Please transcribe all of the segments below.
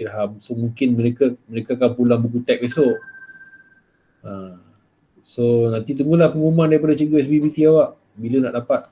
dirham. So mungkin mereka akan pulang buku teks besok. So nanti tunggulah pengumuman daripada cikgu SBBT awak bila nak dapat.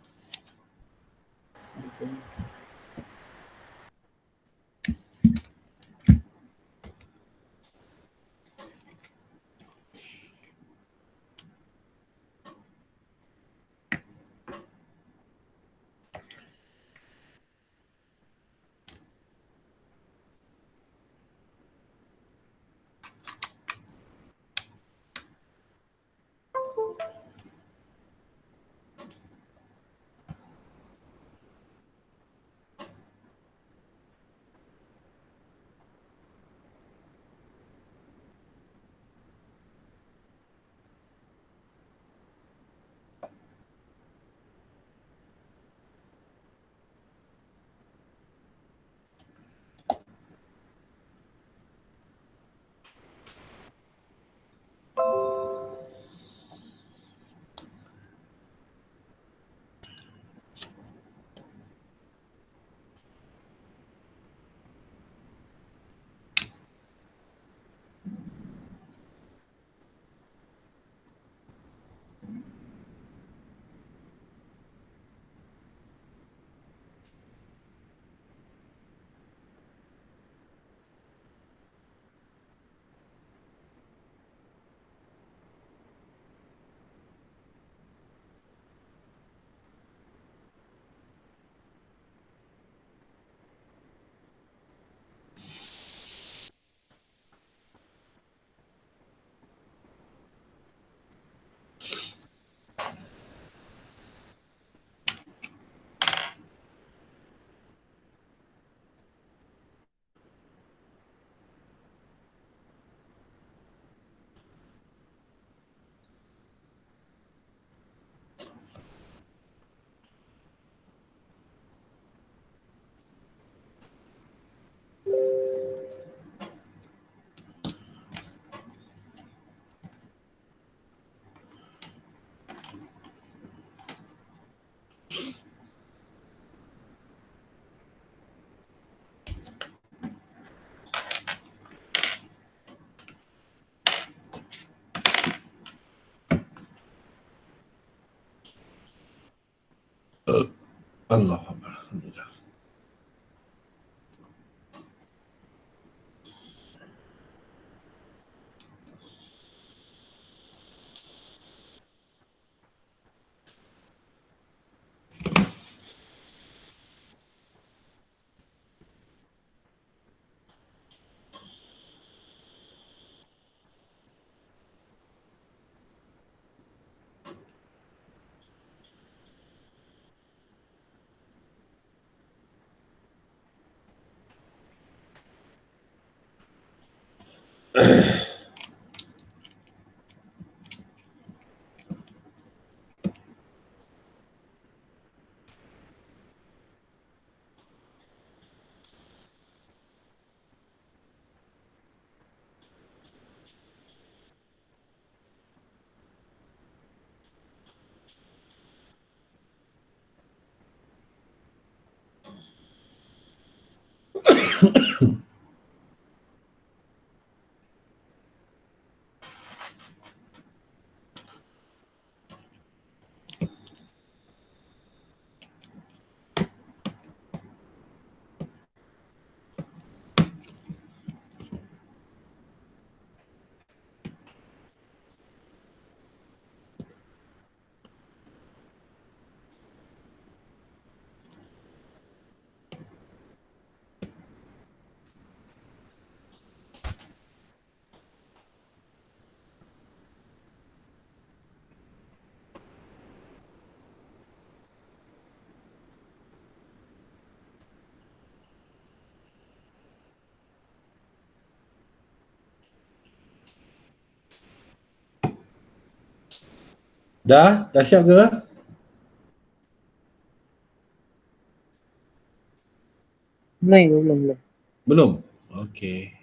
Allahuakbar. Alhamdulillah. Dah siap ke? Belum. Belum? Okey.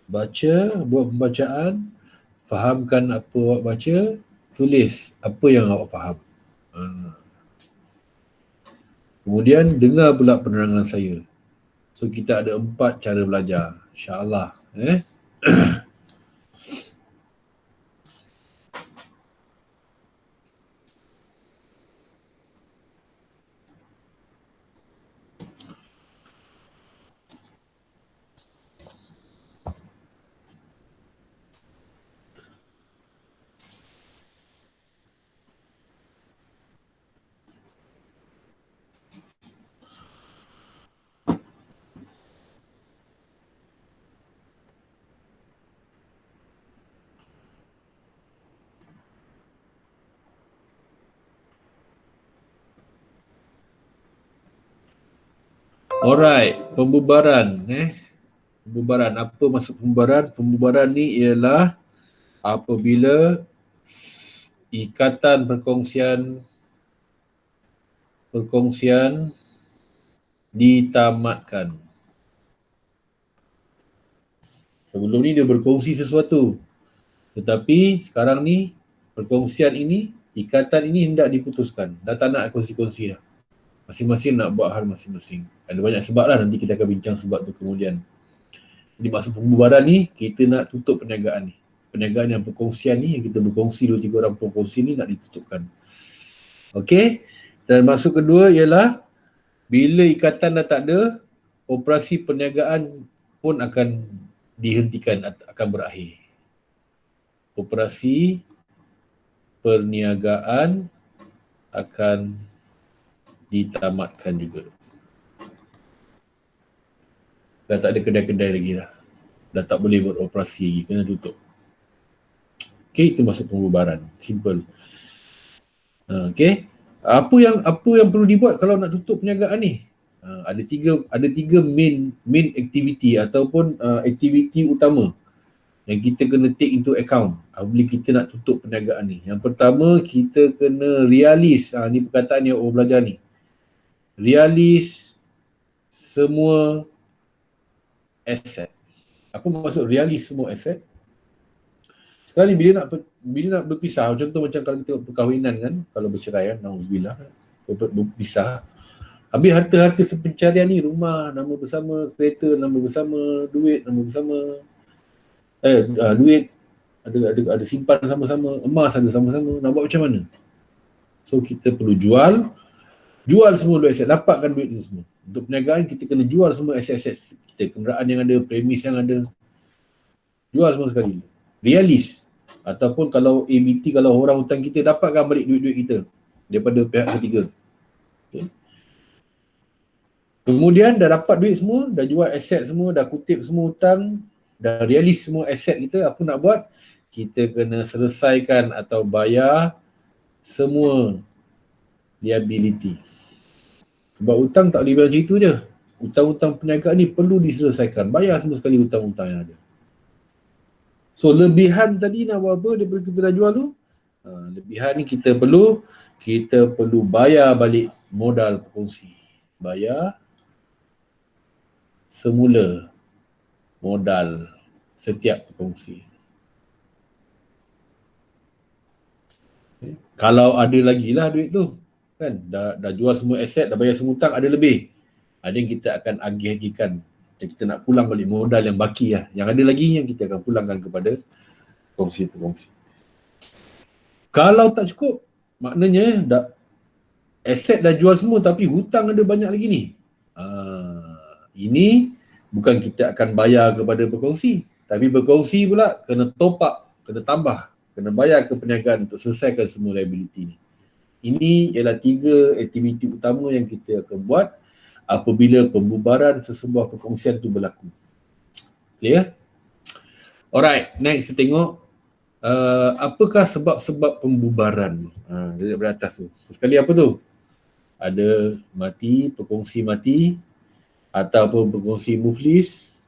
Baca, buat pembacaan, fahamkan apa awak baca, tulis apa yang awak faham. Kemudian dengar pula penerangan saya. So kita ada 4 cara belajar. InsyaAllah. Alright, pembubaran. Pembubaran. Apa maksud pembubaran? Pembubaran ni ialah apabila ikatan perkongsian ditamatkan. Sebelum ni dia berkongsi sesuatu. Tetapi sekarang ni perkongsian ini, ikatan ini hendak diputuskan. Dah tak nak kongsi-kongsi dah. Masing-masing nak buat hal masing-masing. Ada banyak sebab lah, nanti kita akan bincang sebab tu kemudian. Jadi maksud pembubaran ni, kita nak tutup perniagaan ni. Perniagaan yang perkongsian ni, yang kita berkongsi 2-3 orang perkongsi ni nak ditutupkan. Okey. Dan maksud kedua ialah bila ikatan dah tak ada, operasi perniagaan pun akan dihentikan, akan berakhir. Operasi perniagaan akan ditamatkan juga. Dah tak ada kedai-kedai lagi lah. Dah tak boleh buat operasi lagi, kena tutup. Okey, itu maksud pembubaran. Simple. Okey. Apa yang perlu dibuat kalau nak tutup perniagaan ni? Ada tiga main activity ataupun aktiviti utama yang kita kena take into account bila kita nak tutup perniagaan ni. Yang pertama, kita kena realis. Ni perkataan yang orang belajar ni. Realis semua aset. Apa maksud realis semua aset? Sekali bila nak berpisah, contoh macam kalau kita perkahwinan kan, kalau bercerai kan, na'udzubillah, berpisah. Habis harta-harta sepencarian ni, rumah nama bersama, kereta nama bersama, duit nama bersama, duit ada simpan sama-sama, emas ada sama-sama, nak buat macam mana? So kita perlu jual semua duit aset, dapatkan duit itu semua. Untuk perniagaan kita kena jual semua aset-aset kita, kenderaan yang ada, premis yang ada, jual semua sekali. Realis. Ataupun kalau ABT, kalau orang hutang kita, dapatkan balik duit-duit kita daripada pihak ketiga. Okay. Kemudian dah dapat duit semua, dah jual aset semua, dah kutip semua hutang, dah realis semua aset kita, apa nak buat? Kita kena selesaikan atau bayar semua liability. Sebab hutang tak boleh biar macam itu je. Hutang-hutang perniagaan ni perlu diselesaikan. Bayar semua sekali hutang-hutang yang ada. So lebihan tadi nak buat apa daripada kita dah jual tu? Lebihan ni kita perlu bayar balik modal perkongsi. Bayar semula modal setiap perkongsi. Okay. Kalau ada lagi lah duit tu, kan? Dah jual semua aset, dah bayar semua hutang, ada lebih. Ada yang kita akan agih-agihkan. Dan kita nak pulang balik modal yang baki lah. Yang ada lagi yang kita akan pulangkan kepada perkongsi. Kalau tak cukup, maknanya aset dah jual semua tapi hutang ada banyak lagi ni. Ini bukan kita akan bayar kepada perkongsi, tapi perkongsi pula kena top up, kena tambah, kena bayar ke perniagaan untuk selesaikan semua liability ni. Ini ialah 3 aktiviti utama yang kita akan buat apabila pembubaran sesebuah perkongsian tu berlaku. Clear? Alright, next kita tengok apakah sebab-sebab pembubaran. Dari atas tu. Sekali apa tu? Ada mati, perkongsi mati, ataupun perkongsi muflis,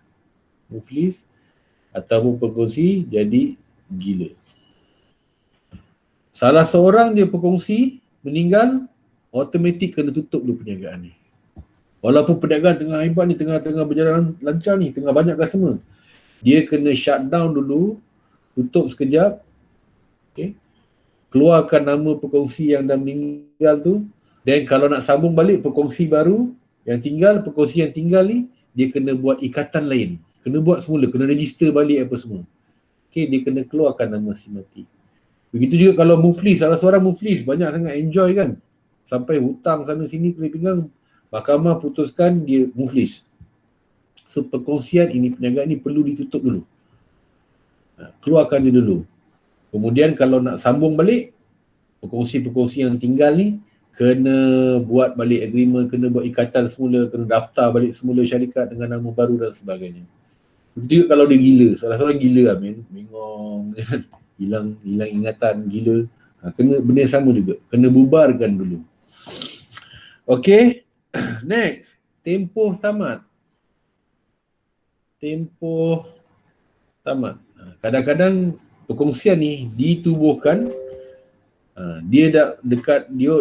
ataupun perkongsi jadi gila. Salah seorang dia perkongsi meninggal, automatik kena tutup dulu perniagaan ni. Walaupun perniagaan tengah hebat ni, tengah berjalan lancar ni, tengah banyak customer, Dia kena shutdown dulu, tutup sekejap, okay, keluarkan nama perkongsi yang dah meninggal tu, dan kalau nak sambung balik perkongsi baru yang tinggal, perkongsi yang tinggal ni, dia kena buat ikatan lain. Kena buat semula, kena register balik apa semua. Okay, dia kena keluarkan nama si mati. Begitu juga kalau muflis, salah seorang muflis, banyak sangat enjoy kan. Sampai hutang sana sini, kena pinggang, mahkamah putuskan dia muflis. So perkongsian ini, perniagaan ni perlu ditutup dulu. Keluarkan dia dulu. Kemudian kalau nak sambung balik, perkongsi-perkongsi yang tinggal ni, kena buat balik agreement, kena buat ikatan semula, kena daftar balik semula syarikat dengan nama baru dan sebagainya. Begitu kalau dia gila, salah seorang gila lah, bengong, hilang ingatan, gila. Kena benda sama juga, kena bubarkan dulu. Okay, next, tempoh tamat. Kadang-kadang perkongsian ni ditubuhkan, dia dah dekat, dia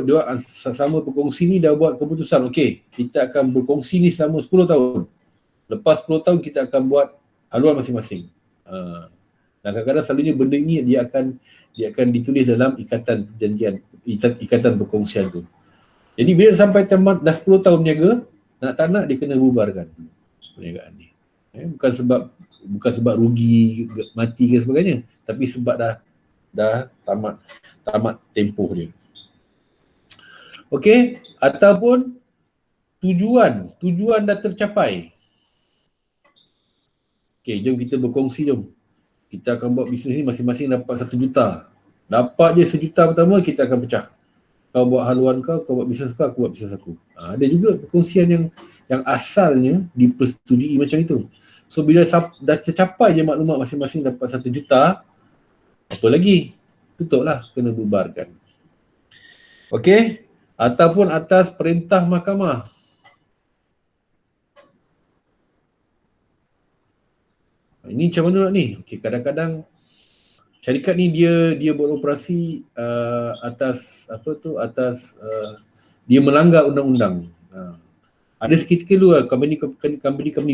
sama perkongsi ni dah buat keputusan, okey, kita akan berkongsi ni selama 10 tahun. Lepas 10 tahun kita akan buat haluan masing-masing. Dan kadang-kadang selalunya benda ni dia akan ditulis dalam ikatan perjanjian, ikatan perkongsian tu. Jadi bila sampai dah 10 tahun berniaga, nak tak nak dia kena bubarkan perniagaan ni. Bukan sebab rugi, mati ke sebagainya, tapi sebab dah tamat tempoh dia. Okey, ataupun tujuan dah tercapai. Okey, jom kita berkongsi, jom. Kita akan buat bisnes ni masing-masing dapat 1 juta. Dapat je 1 juta pertama, kita akan pecah. Kau buat haluan kau buat bisnes kau, aku buat bisnes aku. Ada juga perkongsian yang asalnya dipersetujui macam itu. So bila dah tercapai je maklumat masing-masing dapat 1 juta, apa lagi? Tutuplah, kena bubarkan. Okey, ataupun atas perintah mahkamah. Ini macam mana ni? Okey, kadang-kadang syarikat ni dia beroperasi atas dia melanggar undang-undang. Ada seketika dulu company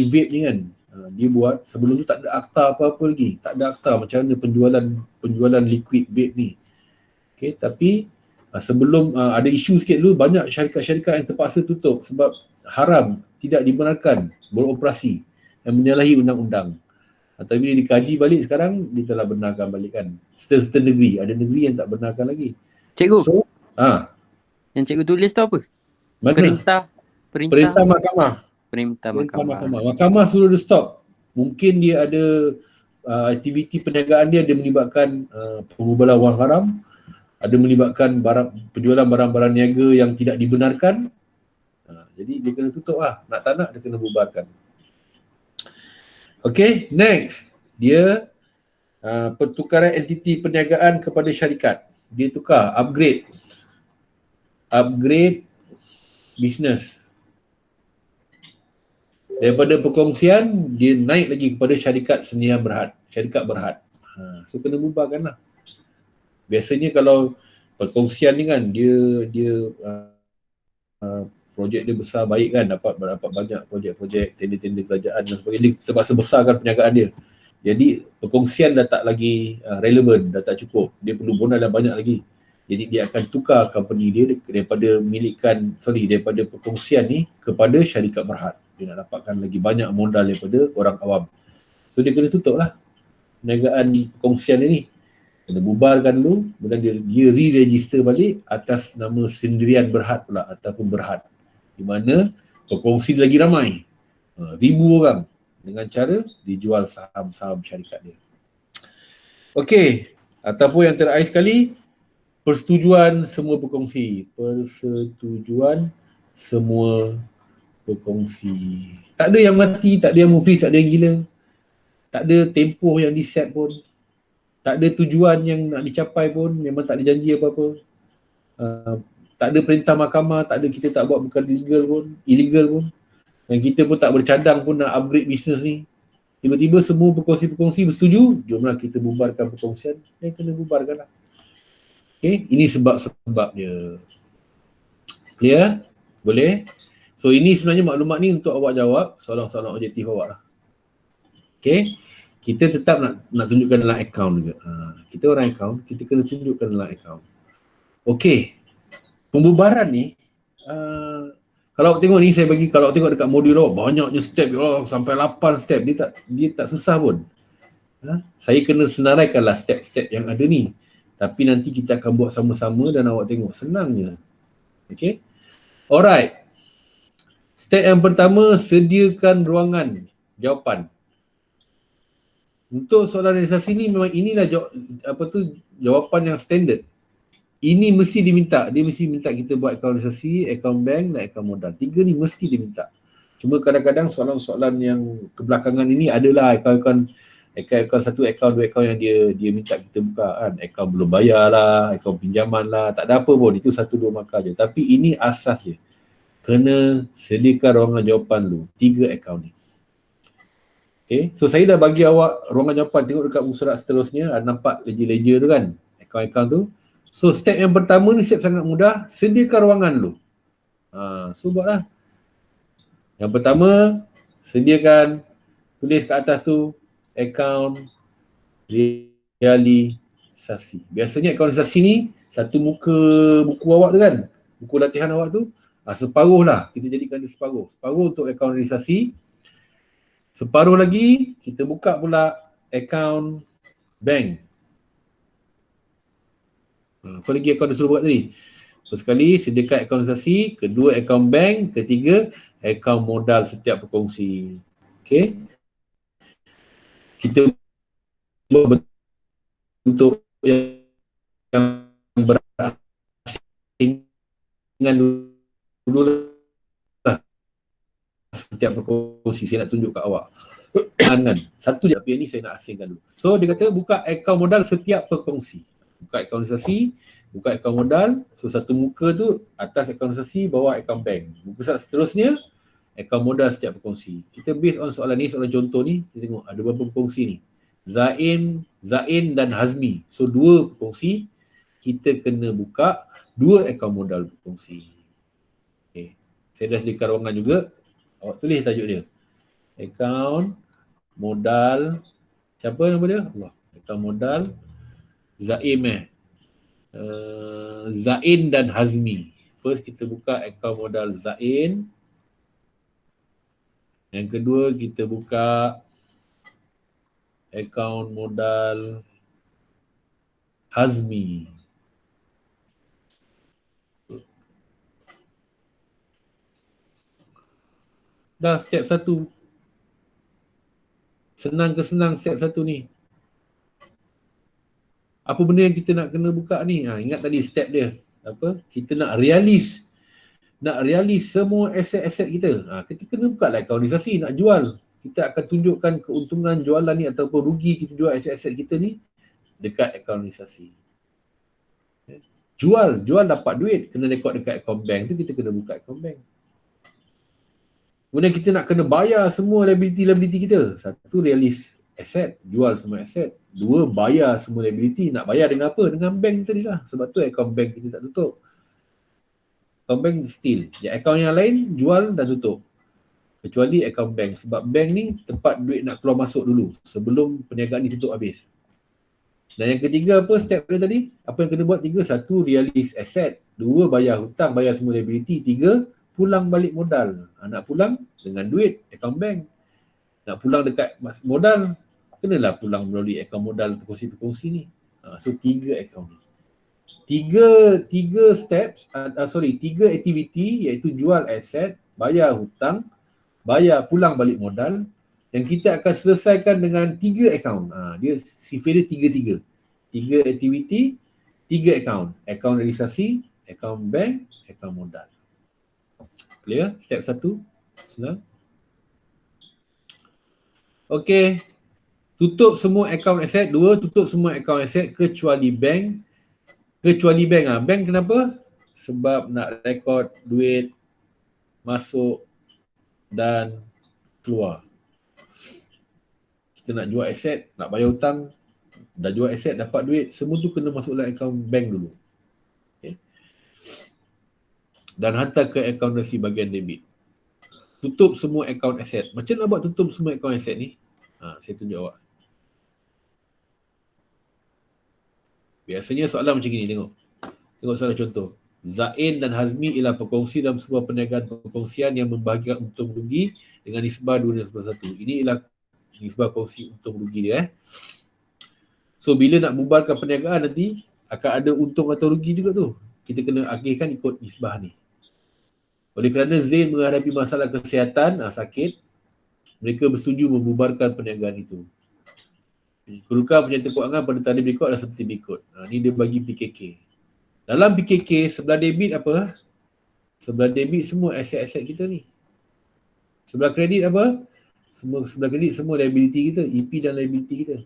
vape ni kan, dia buat, sebelum tu tak ada akta apa-apa lagi, tak ada akta macam mana penjualan liquid vape ni. Okay, tapi sebelum ada isu sikit dulu, banyak syarikat-syarikat yang terpaksa tutup sebab haram, tidak dibenarkan beroperasi yang menyalahi undang-undang. Tapi bila dikaji balik sekarang, dia telah benarkan balik kan. Certain negeri, ada negeri yang tak benarkan lagi. Cikgu, So, yang cikgu tulis tu apa? Mana? Perintah mahkamah. Mahkamah suruh dia stop. Mungkin dia ada aktiviti perniagaan dia ada melibatkan pengubahan wang haram, ada melibatkan penjualan barang-barang niaga yang tidak dibenarkan. Jadi dia kena tutup lah. Nak tak nak dia kena bubarkan. Okay, next. Dia pertukaran entiti perniagaan kepada syarikat. Dia tukar, upgrade bisnes. Daripada perkongsian, dia naik lagi kepada syarikat senia berhad, syarikat berhad. So kena bubarkan lah. Biasanya kalau perkongsian ni kan, dia projek dia besar baik kan, dapat banyak projek-projek, tender-tender kerajaan dan sebagainya, dia terpaksa besarkan perniagaan dia. Jadi perkongsian dah tak lagi relevan, dah tak cukup. Dia perlu modal yang banyak lagi. Jadi dia akan tukar company dia daripada perkongsian ni kepada syarikat berhad. Dia nak dapatkan lagi banyak modal daripada orang awam. So dia kena tutup lah perniagaan perkongsian ni. Kena bubarkan dulu, kemudian dia re-register balik atas nama sendirian berhad pula ataupun berhad. Di mana perkongsi lagi ramai. 1,000 orang dengan cara dijual saham-saham syarikat dia. Okey, ataupun yang terakhir sekali, persetujuan semua perkongsi. Tak ada yang mati, tak ada yang muflis, tak ada yang gila. Tak ada tempoh yang diset pun. Tak ada tujuan yang nak dicapai pun, memang tak ada janji apa-apa. Tak ada perintah mahkamah, kita tak buat bukan illegal pun. Dan kita pun tak bercadang pun nak upgrade bisnes ni. Tiba-tiba semua perkongsi-perkongsi bersetuju, jomlah kita bubarkan perkongsian. Yang kena bubarkan lah. Okay, ini sebab-sebab dia. Clear? Boleh? So ini sebenarnya maklumat ni untuk awak jawab soalan-soalan objektif awak lah. Okay, kita tetap nak tunjukkan dalam account juga. Kita orang account, kita kena tunjukkan dalam account. Okey. Pembubaran ni kalau tengok ni saya bagi, kalau tengok dekat modul banyaknya step, sampai 8 step, dia tak susah pun. Saya kena senaraikanlah step-step yang ada ni. Tapi nanti kita akan buat sama-sama dan awak tengok senangnya. Okey. Alright. Step yang pertama, sediakan ruangan jawapan. Untuk soalan realisasi ni memang inilah jawapan yang standard. Ini mesti diminta. Dia mesti minta kita buat akaun realisasi, akaun bank dan akaun modal. 3 ni mesti diminta. Cuma kadang-kadang soalan-soalan yang kebelakangan ini adalah akaun satu, akaun dua akaun yang dia minta kita buka kan. Akaun belum bayar lah, akaun pinjaman lah. Tak ada apa pun. Itu 1-2 markah je. Tapi ini asas je. Kena sediakan ruangan jawapan dulu. 3 akaun ni. Okay. So saya dah bagi awak ruangan jawapan. Tengok dekat muka surat seterusnya. Ada nampak ledger-ledger tu kan. Akaun-akaun tu. So step yang pertama ni step sangat mudah, sediakan ruangan dulu. So buatlah. Yang pertama, sediakan, tulis kat atas tu, akaun realisasi. Biasanya akaun realisasi ni, satu muka buku awak tu kan, buku latihan awak tu, separuh lah, kita jadikan dia separuh. Separuh untuk akaun realisasi. Separuh lagi, kita buka pula akaun bank. Apa lagi akaun dia suruh buat tadi? First sekali, sediakan akaun realisasi. Kedua, akaun bank. Ketiga, akaun modal setiap berkongsi. Okay. Kita buat bentuk yang berasingan dulu lah. Setiap berkongsi, saya nak tunjuk kat awak. Satu je, tapi yang ni saya nak asingkan dulu. So, dia kata buka akaun modal setiap berkongsi. Buka akaun realisasi, buka akaun modal. So satu muka tu atas akaun realisasi, bawah akaun bank. Muka seterusnya akaun modal setiap berkongsi. Kita based on soalan ni, soalan contoh ni, kita tengok ada berapa berkongsi ni. Zain dan Hazmi. So 2 berkongsi, kita kena buka 2 akaun modal berkongsi. Okay. Saya dah sediakan ruangan juga. Awak tulis tajuk dia. Akaun modal, siapa nama dia? Allah. Akaun modal Zain dan Hazmi. First kita buka akaun modal Zain. Yang kedua kita buka akaun modal Hazmi. Dah step 1. Senang ke senang step 1 ni. Apa benda yang kita nak kena buka ni? Ingat tadi step dia. Apa? Kita nak realis semua aset-aset kita. Kita kena buka lah akaun realisasi, nak jual. Kita akan tunjukkan keuntungan jualan ni ataupun rugi kita jual aset-aset kita ni dekat akaun realisasi. Jual dapat duit, kena rekod dekat akaun bank tu, kita kena buka akaun bank. Kemudian kita nak kena bayar semua liability kita. Satu, realis aset, jual semua aset. 2, bayar semua liability. Nak bayar dengan apa? Dengan bank tadi lah. Sebab tu akaun bank kita tak tutup. Akaun bank still. Akaun yang lain jual dan tutup. Kecuali akaun bank. Sebab bank ni tempat duit nak keluar masuk dulu sebelum perniagaan ni tutup habis. Dan yang ketiga apa step dia tadi? Apa yang kena buat? 3, 1, realis aset. 2, bayar hutang, bayar semua liability. 3, pulang balik modal. Nak pulang dengan duit akaun bank. Nak pulang dekat modal, kenalah pulang melalui akaun modal berkongsi-berkongsi ni. So 3 akaun ni. 3 steps, 3 aktiviti iaitu jual aset, bayar hutang, bayar pulang balik modal, yang kita akan selesaikan dengan 3 akaun. Dia sifir dia 3. 3 aktiviti, 3 akaun. Akaun realisasi, akaun bank, akaun modal. Clear? Step 1. Senang. Okey. Tutup semua akaun aset. 2, tutup semua akaun aset kecuali bank. Bank kenapa? Sebab nak rekod duit masuk dan keluar. Kita nak jual aset, nak bayar hutang, dah jual aset, dapat duit, semua tu kena masuk dalam akaun bank dulu. Okay. Dan hantar ke akaun realisasi bahagian debit. Tutup semua akaun aset. Macam nak buat tutup semua akaun aset ni? Saya tunjuk awak. Biasanya soalan macam ni, tengok. Tengok soalan contoh. Zain dan Hazmi ialah pekongsi dalam sebuah perniagaan perkongsian yang membahagikan untung rugi dengan nisbah 2/1. Ini ialah nisbah kongsi untung rugi dia. So bila nak bubarkan perniagaan nanti akan ada untung atau rugi juga tu. Kita kena agihkan ikut nisbah ni. Oleh kerana Zain menghadapi masalah kesihatan, sakit, mereka bersetuju membubarkan perniagaan itu. Kedudukan penyerta kewangan pada tanda berikut adalah seperti berikut. Ni dia bagi PKK. Dalam PKK, sebelah debit apa? Sebelah debit semua aset-aset kita ni. Sebelah kredit apa? Sebelah kredit semua liability kita, EP dan liability kita.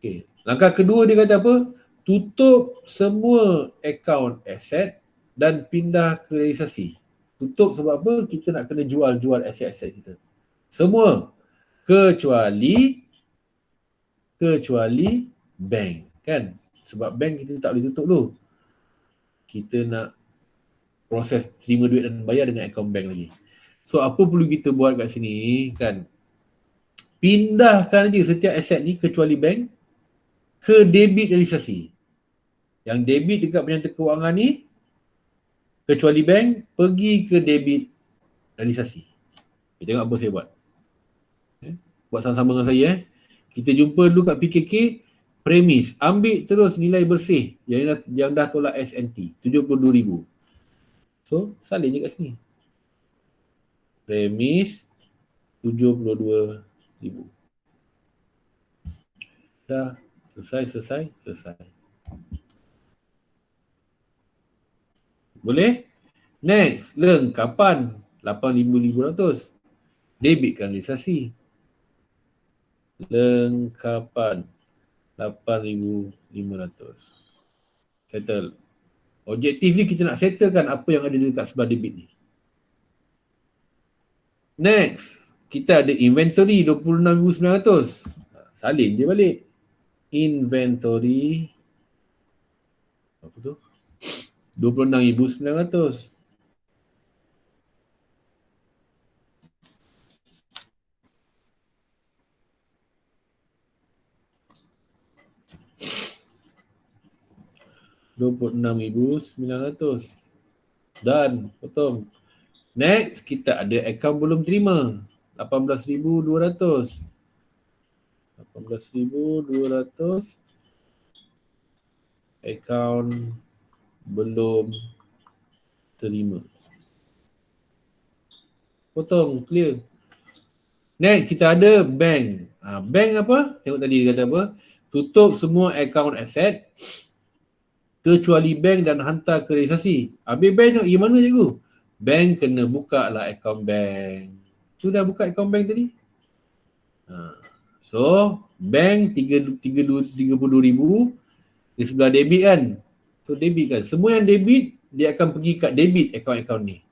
Okay. Langkah kedua dia kata apa? Tutup semua account aset dan pindah ke realisasi. Tutup sebab apa? Kita nak kena jual aset-aset kita. Semua. Kecuali bank. Kan? Sebab bank kita tak boleh tutup dulu. Kita nak proses terima duit dan bayar dengan akaun bank lagi. So apa perlu kita buat kat sini kan? Pindahkan je setiap aset ni kecuali bank ke debit realisasi. Yang debit dekat penyerta kewangan ni kecuali bank pergi ke debit realisasi. Kita tengok apa saya buat. Buat sama-sama dengan saya. Kita jumpa dulu kat PKK. Premis, ambil terus nilai bersih yang dah tolak SNT, 72,000. So, salin je kat sini. Premis, 72,000. Dah, selesai. Boleh? Next, lengkapan, 8,500. Debitkan realisasi. Lengkapan. 8,500. Settle. Objektif ni kita nak settlekan apa yang ada dekat sebelah debit ni. Next, kita ada inventory 26,900. Salin je balik. Inventory apa tu? 26,900. $26,900 dan potong. Next, kita ada akaun belum terima 18,200. 18,200 akaun belum terima. Potong, clear. Next, kita ada bank. Bank apa? Tengok tadi dia kata apa? Tutup semua akaun aset kecuali bank dan hantar ke realisasi. Habis bank yang mana cikgu? Bank kena buka lah akaun bank. Sudah buka akaun bank tadi? So, bank 32,000 di sebelah debit kan? So, debit kan? Semua yang debit, dia akan pergi kat debit akaun-akaun ni.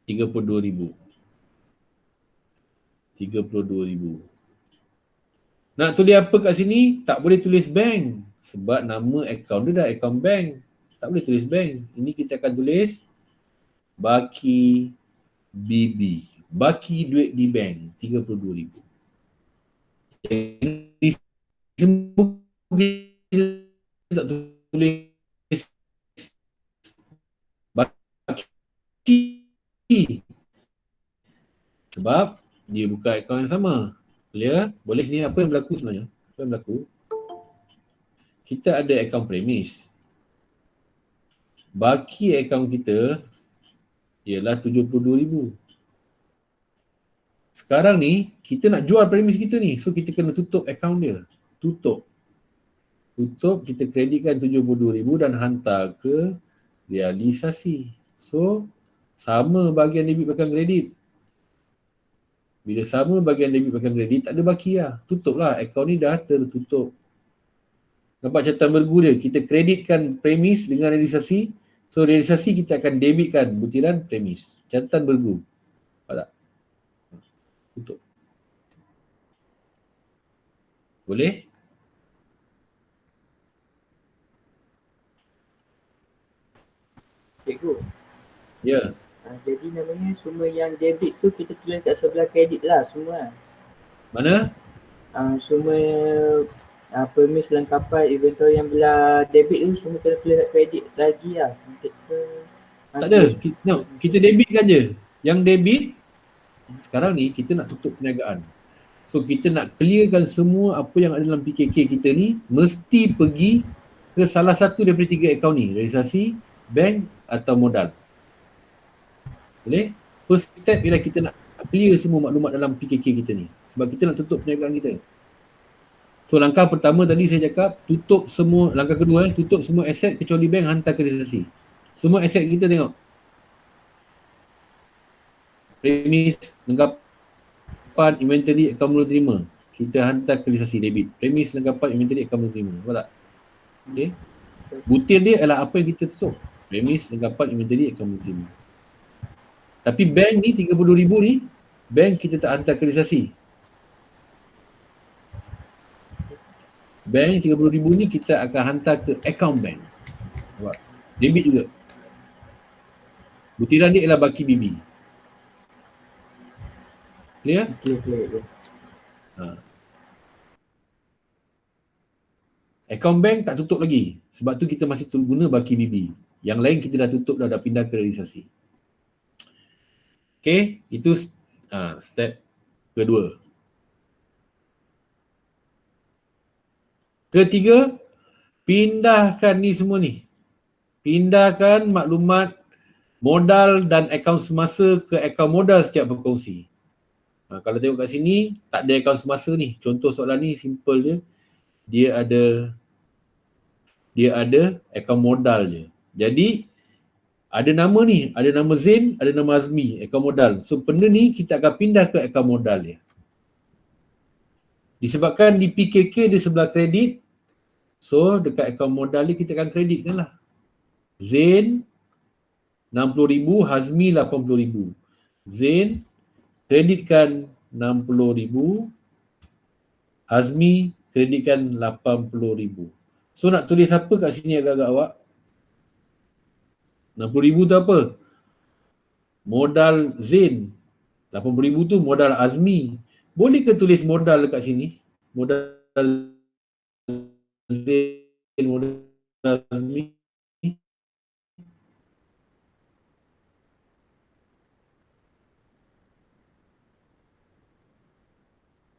32,000. 32,000. Nak tulis apa kat sini? Tak boleh tulis bank. Sebab nama akaun dia dah akaun bank. Tak boleh tulis bank. Ini kita akan tulis baki BB. Baki duit di bank 32,000. Ini semua kita tak tulis baki. Sebab dia buka akaun yang sama. Clear? Boleh sini apa yang berlaku sebenarnya? Apa yang berlaku? Kita ada akaun premis. Baki akaun kita ialah 72,000. Sekarang ni, kita nak jual premis kita ni. So, kita kena tutup akaun dia. Tutup, kita kreditkan 72,000 dan hantar ke realisasi. So, sama bahagian debit bahkan kredit. Bila sama bahagian debit bahkan kredit, tak ada baki lah. Tutup lah. Akaun ni dah tertutup. Nampak catatan bergu dia. Kita kreditkan premis dengan realisasi. So, realisasi kita akan debitkan butiran premis. Catatan bergu. Nampak tak? Tutup. Boleh? Cikgu. Ya. Jadi namanya semua yang debit tu kita tulis kat sebelah kredit lah semua. Mana? Semua Permis lengkapan inventory yang bila debit tu semua kena clear kredit lagi lah. Tak ada. Kita debitkan je. Yang debit, sekarang ni kita nak tutup perniagaan. So kita nak clearkan semua apa yang ada dalam PKK kita ni, mesti pergi ke salah satu daripada 3 akaun ni. Realisasi, bank atau modal. Boleh? First step ialah kita nak clear semua maklumat dalam PKK kita ni. Sebab kita nak tutup perniagaan kita. So langkah pertama tadi saya cakap, tutup semua, langkah kedua tutup semua aset kecuali bank, hantar ke realisasi. Semua aset kita tengok. Premis, lengkapan, inventory, akaun mula terima. Kita hantar ke realisasi debit. Premis, lengkapan, inventory, akaun mula terima. Nampak tak? Okay. Butir dia adalah apa yang kita tutup. Premis, lengkapan, inventory, akaun mula terima. Tapi bank ni, 30,000 ni, bank kita tak hantar ke realisasi. Bank 30,000 ni kita akan hantar ke account bank. Nampak? Debit juga. Butiran dia ialah baki BB. Clear? Clear. Account bank tak tutup lagi. Sebab tu kita masih guna baki BB. Yang lain kita dah tutup dah pindah ke realisasi. Okay, itu step kedua. Ketiga, pindahkan ni semua ni. Pindahkan maklumat modal dan akaun semasa ke akaun modal setiap berkongsi. Kalau tengok kat sini, tak ada akaun semasa ni. Contoh soalan ni simple je. Dia ada akaun modal je. Jadi, ada nama ni, ada nama Zain, ada nama Azmi, akaun modal. So, benda ni kita akan pindah ke akaun modal dia. Disebabkan di PKK dia sebelah kredit, so dekat akaun modal ni kita akan kreditkan lah. Zain 60,000, Hazmi 80,000. Zain kreditkan 60,000, Hazmi kreditkan 80,000. So nak tulis apa kat sini agak-agak awak? 60,000 tu apa? Modal Zain. 80,000 tu modal Azmi. Boleh ke tulis modal dekat sini? Modal Zain, modal Azmi.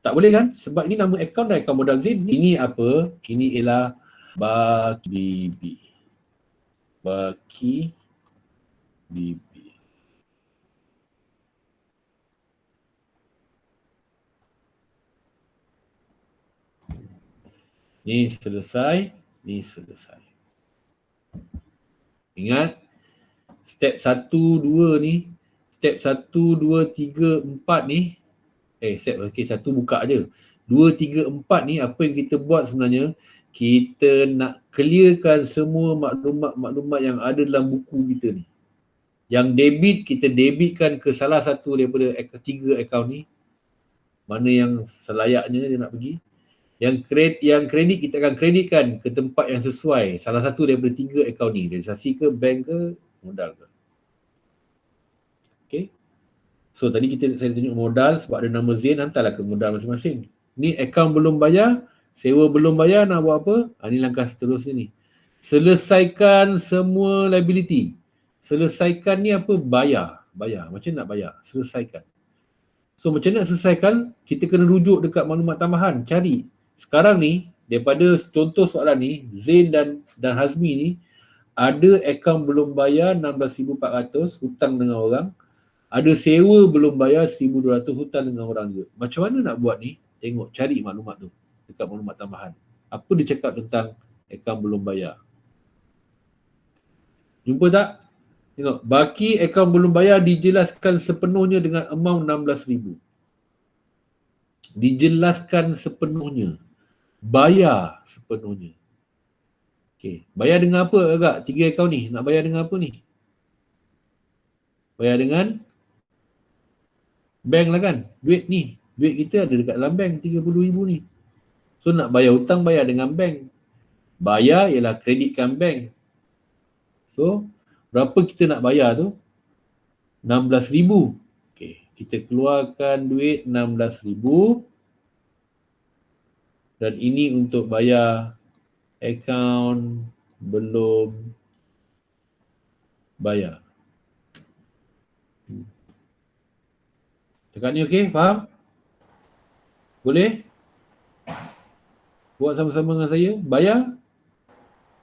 Tak boleh kan? Sebab ini nama akaun dan akaun modal Zain. Ini apa? Ini ialah baki BB. Baki BB. Ni selesai. Ni selesai. Ingat, step 1, 2 ni, step 1, 2, 3, 4 ni, step okay, 1 buka je. 2, 3, 4 ni apa yang kita buat sebenarnya, kita nak clearkan semua maklumat-maklumat yang ada dalam buku kita ni. Yang debit, kita debitkan ke salah satu daripada 3 akaun ni. Mana yang selayaknya dia nak pergi. Yang kredit kita akan kreditkan ke tempat yang sesuai. Salah satu daripada 3 akaun ni. Realisasi ke, bank ke, modal ke. Okay. So tadi saya tunjuk modal sebab ada nama Zain, hantarlah ke modal masing-masing. Ni akaun belum bayar, sewa belum bayar, nak buat apa? Ni langkah seterusnya ni. Selesaikan semua liability. Selesaikan ni apa? Bayar. Macam nak bayar? Selesaikan. So macam nak selesaikan? Kita kena rujuk dekat maklumat tambahan. Cari. Sekarang ni, daripada contoh soalan ni, Zain dan Hazmi ni, ada akaun belum bayar 16,400 hutang dengan orang. Ada sewa belum bayar 1,200 hutang dengan orang juga. Macam mana nak buat ni? Tengok, cari maklumat tu dekat maklumat tambahan. Apa dia cakap tentang akaun belum bayar? Jumpa tak? Tengok, baki akaun belum bayar dijelaskan sepenuhnya dengan amount 16,000. Dijelaskan sepenuhnya. Bayar sepenuhnya. Okay. Bayar dengan apa agak? 3 akaun ni. Nak bayar dengan apa ni? Bayar dengan bank lah kan? Duit ni. Duit kita ada dekat dalam bank 30,000 ni. So nak bayar hutang, bayar dengan bank. Bayar ialah kreditkan bank. So berapa kita nak bayar tu? 16,000. Okay. Kita keluarkan duit 16,000. Dan ini untuk bayar akaun belum bayar. Cakap ni okey? Faham? Boleh? Buat sama-sama dengan saya.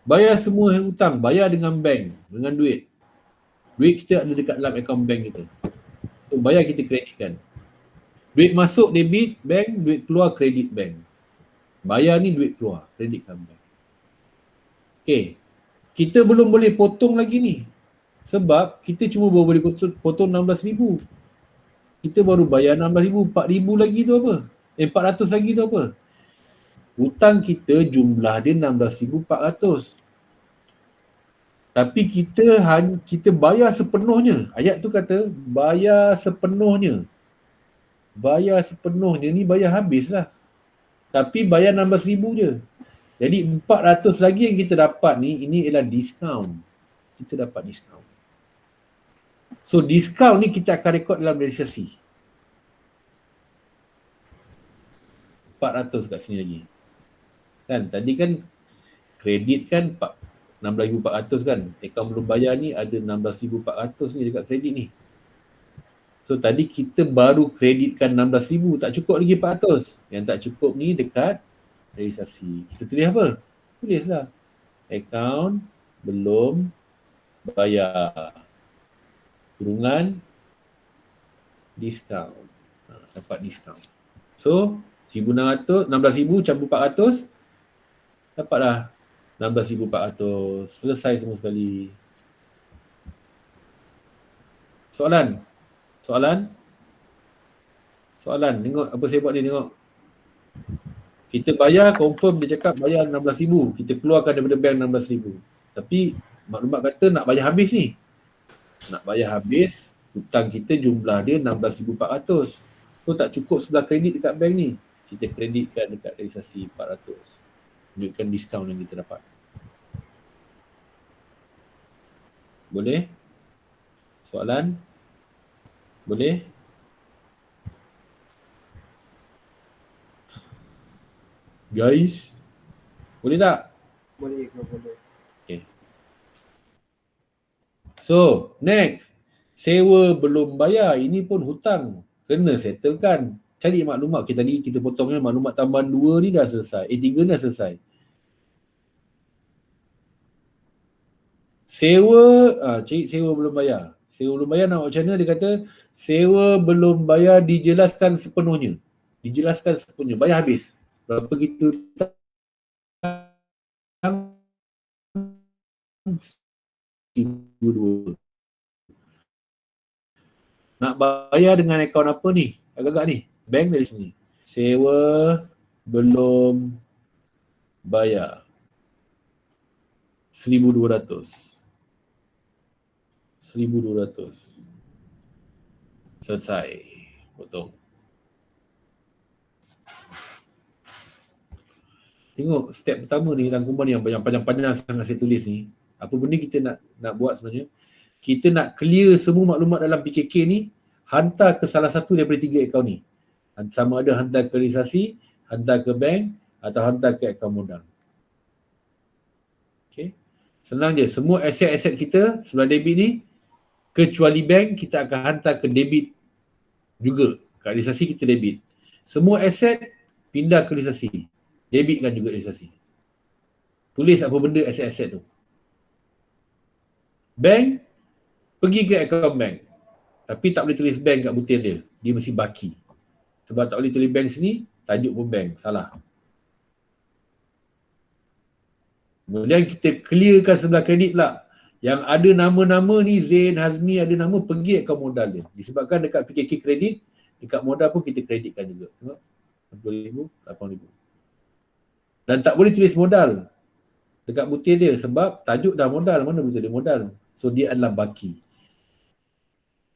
Bayar semua hutang. Bayar dengan bank. Dengan duit. Duit kita ada dekat dalam akaun bank kita. So, bayar kita kreditkan. Duit masuk debit bank, duit keluar kredit bank. Bayar ni duit keluar, kreditkan bank. Okay. Kita belum boleh potong lagi ni. Sebab kita cuma baru boleh potong 16,000. Kita baru bayar 16,000, 4,000 lagi tu apa? 400 lagi tu apa? Hutang kita jumlah dia 16,400. Tapi kita bayar sepenuhnya. Ayat tu kata bayar sepenuhnya. Bayar sepenuhnya ni bayar habis lah. Tapi bayar 16,000 je. Jadi 400 lagi yang kita dapat ni, ini ialah diskaun. Kita dapat diskaun. So diskaun ni kita akan rekod dalam realisasi. 400 kat sini lagi. Kan tadi kan kredit kan 16,400 kan. Akaun belum bayar ni ada 16,400 ni dekat kredit ni. So tadi kita baru kreditkan 16,000, tak cukup lagi 400. Yang tak cukup ni dekat realisasi. Kita tulis apa? Tulislah. Akaun belum bayar. Kurungan diskaun. Dapat diskaun. So 16,000 campur 400 dapatlah 16,400. Selesai semua sekali. Soalan? Tengok apa saya buat ni, tengok. Kita bayar, confirm dia cakap bayar 16,000. Kita keluarkan daripada bank 16,000. Tapi maklumat kata nak bayar habis ni. Nak bayar habis, hutang kita jumlah dia 16,400. So tak cukup sebelah kredit dekat bank ni. Kita kreditkan dekat realisasi 400. Tunjukkan diskaun yang kita dapat. Boleh? Soalan? Boleh? Guys? Boleh tak? Boleh. Okay. So, next. Sewa belum bayar. Ini pun hutang. Kena settlekan. Cari maklumat. Tadi kita potongnya maklumat tambahan 2 ni dah selesai. 3 ni dah selesai. Cari sewa belum bayar. Sewa belum bayar nak macam mana? Dia kata, sewa belum bayar dijelaskan sepenuhnya. Bayar habis. Berapa kita hutang? 1,200. Nak bayar dengan akaun apa ni? Agak-agak ni. Bank dari sini. Sewa belum bayar. 1,200. 1,200. Selesai. Potong. Tengok step pertama ni rangkuman ni yang panjang-panjang sangat saya tulis ni. Apa benda kita nak buat sebenarnya? Kita nak clear semua maklumat dalam PKK ni, hantar ke salah satu daripada 3 akaun ni. Sama ada hantar ke realisasi, hantar ke bank atau hantar ke akaun modal. Okay. Senang je. Semua aset-aset kita sebelah debit ni, kecuali bank, kita akan hantar ke debit juga. Kat realisasi kita debit. Semua aset pindah ke realisasi. Debitkan juga realisasi. Tulis apa benda aset-aset tu. Bank, pergi ke akaun bank. Tapi tak boleh tulis bank kat butir dia. Dia mesti baki. Sebab tak boleh tulis bank sini, tajuk pun bank. Salah. Kemudian kita clearkan sebelah kredit pula. Yang ada nama-nama ni, Zain, Hazmi, ada nama, pergi akaun modal dia. Disebabkan dekat PKK kredit, dekat modal pun kita kreditkan juga. Tengok. 60,000, 8,000. Dan tak boleh tulis modal dekat butir dia sebab tajuk dah modal. Mana butir dia modal? So dia adalah baki.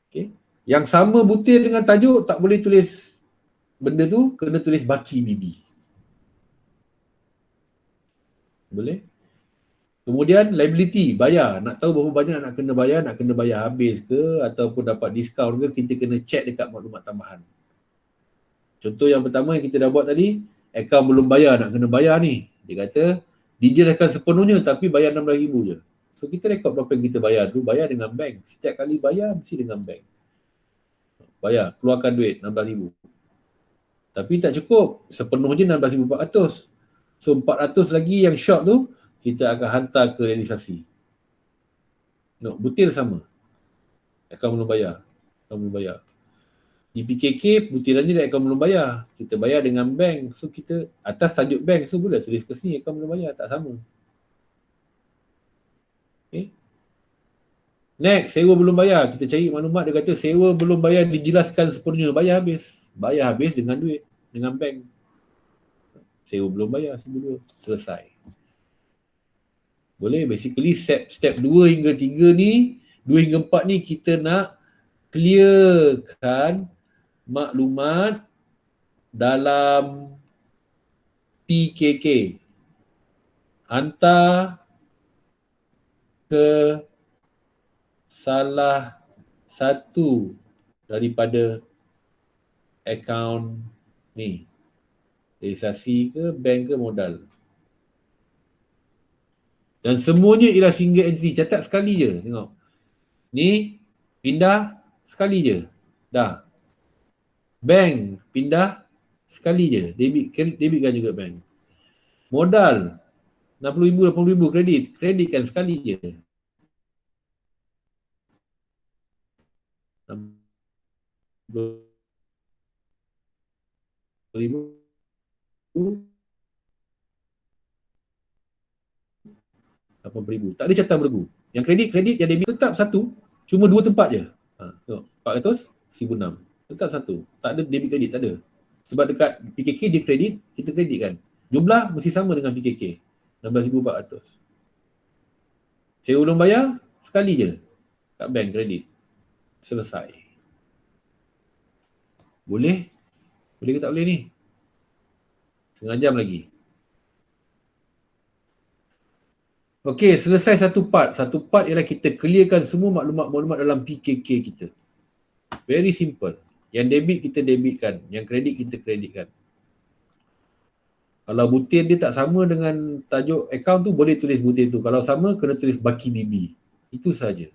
Okay. Yang sama butir dengan tajuk tak boleh tulis benda tu, kena tulis baki BB. Boleh? Kemudian liability, bayar. Nak tahu berapa banyak nak kena bayar habis ke ataupun dapat diskaun ke, kita kena check dekat maklumat tambahan. Contoh yang pertama yang kita dah buat tadi, akaun belum bayar, nak kena bayar ni. Dia kata, dijelaskan sepenuhnya tapi bayar RM16,000 je. So kita rekod berapa yang kita bayar tu, bayar dengan bank. Setiap kali bayar mesti dengan bank. Bayar, keluarkan duit RM16,000. Tapi tak cukup, sepenuhnya RM16,400. So 400 lagi yang short tu, kita akan hantar ke realisasi. No, butir sama. Akaun belum bayar. Akaun belum bayar. Di PKK, butirannya dia akaun belum bayar. Kita bayar dengan bank. So kita atas tajuk bank. So boleh tulis ke sini akaun belum bayar. Tak sama. Okay. Next, sewa belum bayar. Kita cari maklumat. Dia kata sewa belum bayar dijelaskan sepenuhnya. Bayar habis. Bayar habis dengan duit. Dengan bank. Sewa belum bayar. Selesai. Boleh. Basically step 2 hingga 3 ni, 2 hingga 4 ni kita nak clearkan maklumat dalam PKK. Hantar ke salah satu daripada akaun ni. Realisasi ke, bank ke, modal. Dan semuanya ialah single entry. Catat sekali je. Tengok. Ni pindah sekali je. Dah. Bank pindah sekali je. Debitkan juga bank. Modal RM60,000, RM80,000 kredit. Kreditkan sekali je. RM60,000. RM80,000. Tak ada catatan bergu. Yang kredit yang debit tetap satu. Cuma 2 tempat je. Tengok. 400, RM1,600. Tetap satu. Tak ada debit kredit, tak ada. Sebab dekat PKK dia kredit, kita kreditkan. Jumlah mesti sama dengan PKK. RM16,400. Sewa belum bayar, sekali je. Kat bank kredit. Selesai. Boleh? Boleh ke tak boleh ni? Setengah jam lagi. Okey, selesai satu part. Satu part ialah kita clearkan semua maklumat-maklumat dalam PKK kita. Very simple. Yang debit kita debitkan, yang kredit kita kreditkan. Kalau butir dia tak sama dengan tajuk akaun tu, boleh tulis butir tu. Kalau sama, kena tulis baki BB. Itu saja.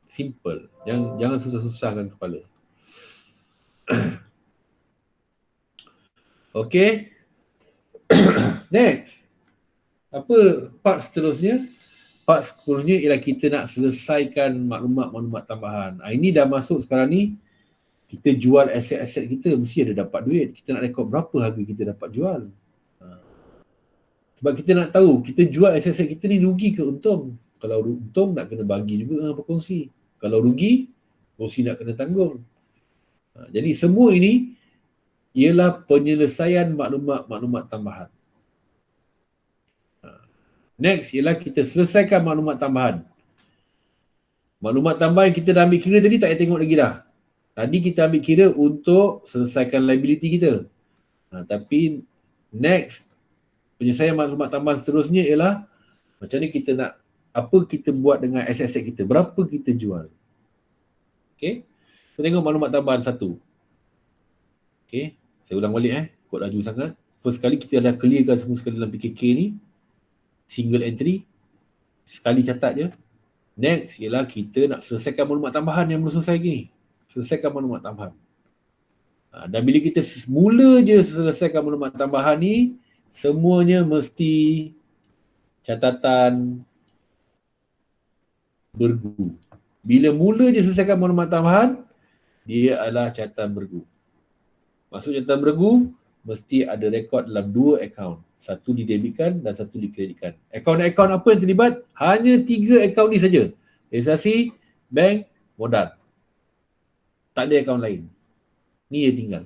Simple. Jangan susah-susahkan kepala. Okey. Next. Apa part seterusnya? Part seterusnya ialah kita nak selesaikan maklumat-maklumat tambahan. Ini dah masuk sekarang ni. Kita jual aset-aset kita, mesti ada dapat duit. Kita nak rekod berapa harga kita dapat jual. Sebab kita nak tahu, kita jual aset-aset kita ni rugi ke untung. Kalau untung, nak kena bagi juga dengan berkongsi. Kalau rugi, kongsi nak kena tanggung. Jadi semua ini ialah penyelesaian maklumat-maklumat tambahan. Next ialah kita selesaikan maklumat tambahan. Maklumat tambahan kita dah ambil kira tadi, tak payah tengok lagi dah. Tadi kita ambil kira untuk selesaikan liability kita. Tapi next, penyelesaian maklumat tambahan seterusnya ialah macam ni kita nak, apa kita buat dengan aset-aset kita, berapa kita jual. Okay, kita tengok maklumat tambahan satu. Okay, saya ulang balik kod laju sangat. First kali kita dah clearkan semua sekali dalam PKK ni. Single entry. Sekali catat je. Next ialah kita nak selesaikan maklumat tambahan yang belum selesai lagi. Selesaikan maklumat tambahan. Dan bila kita mula je selesaikan maklumat tambahan ni, semuanya mesti catatan bergu. Bila mula je selesaikan maklumat tambahan, dia adalah catatan bergu. Maksud catatan bergu, mesti ada rekod dalam 2 akaun. Satu didebitkan dan satu dikreditkan. Akaun-akaun apa yang terlibat? Hanya 3 akaun ni saja. Realisasi, bank, modal. Tak ada akaun lain. Ni dia tinggal.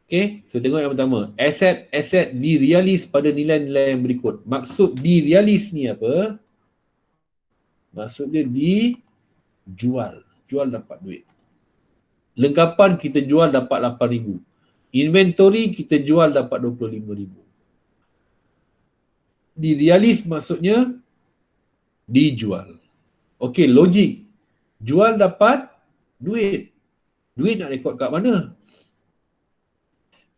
Okay, so tengok yang pertama. Aset direalis pada nilai-nilai yang berikut. Maksud direalis ni apa? Maksud dia dijual. Jual dapat duit. Lengkapan kita jual dapat RM8,000. Inventory kita jual dapat RM25,000. Direalis maksudnya dijual. Okey, logik. Jual dapat duit. Duit nak rekod kat mana?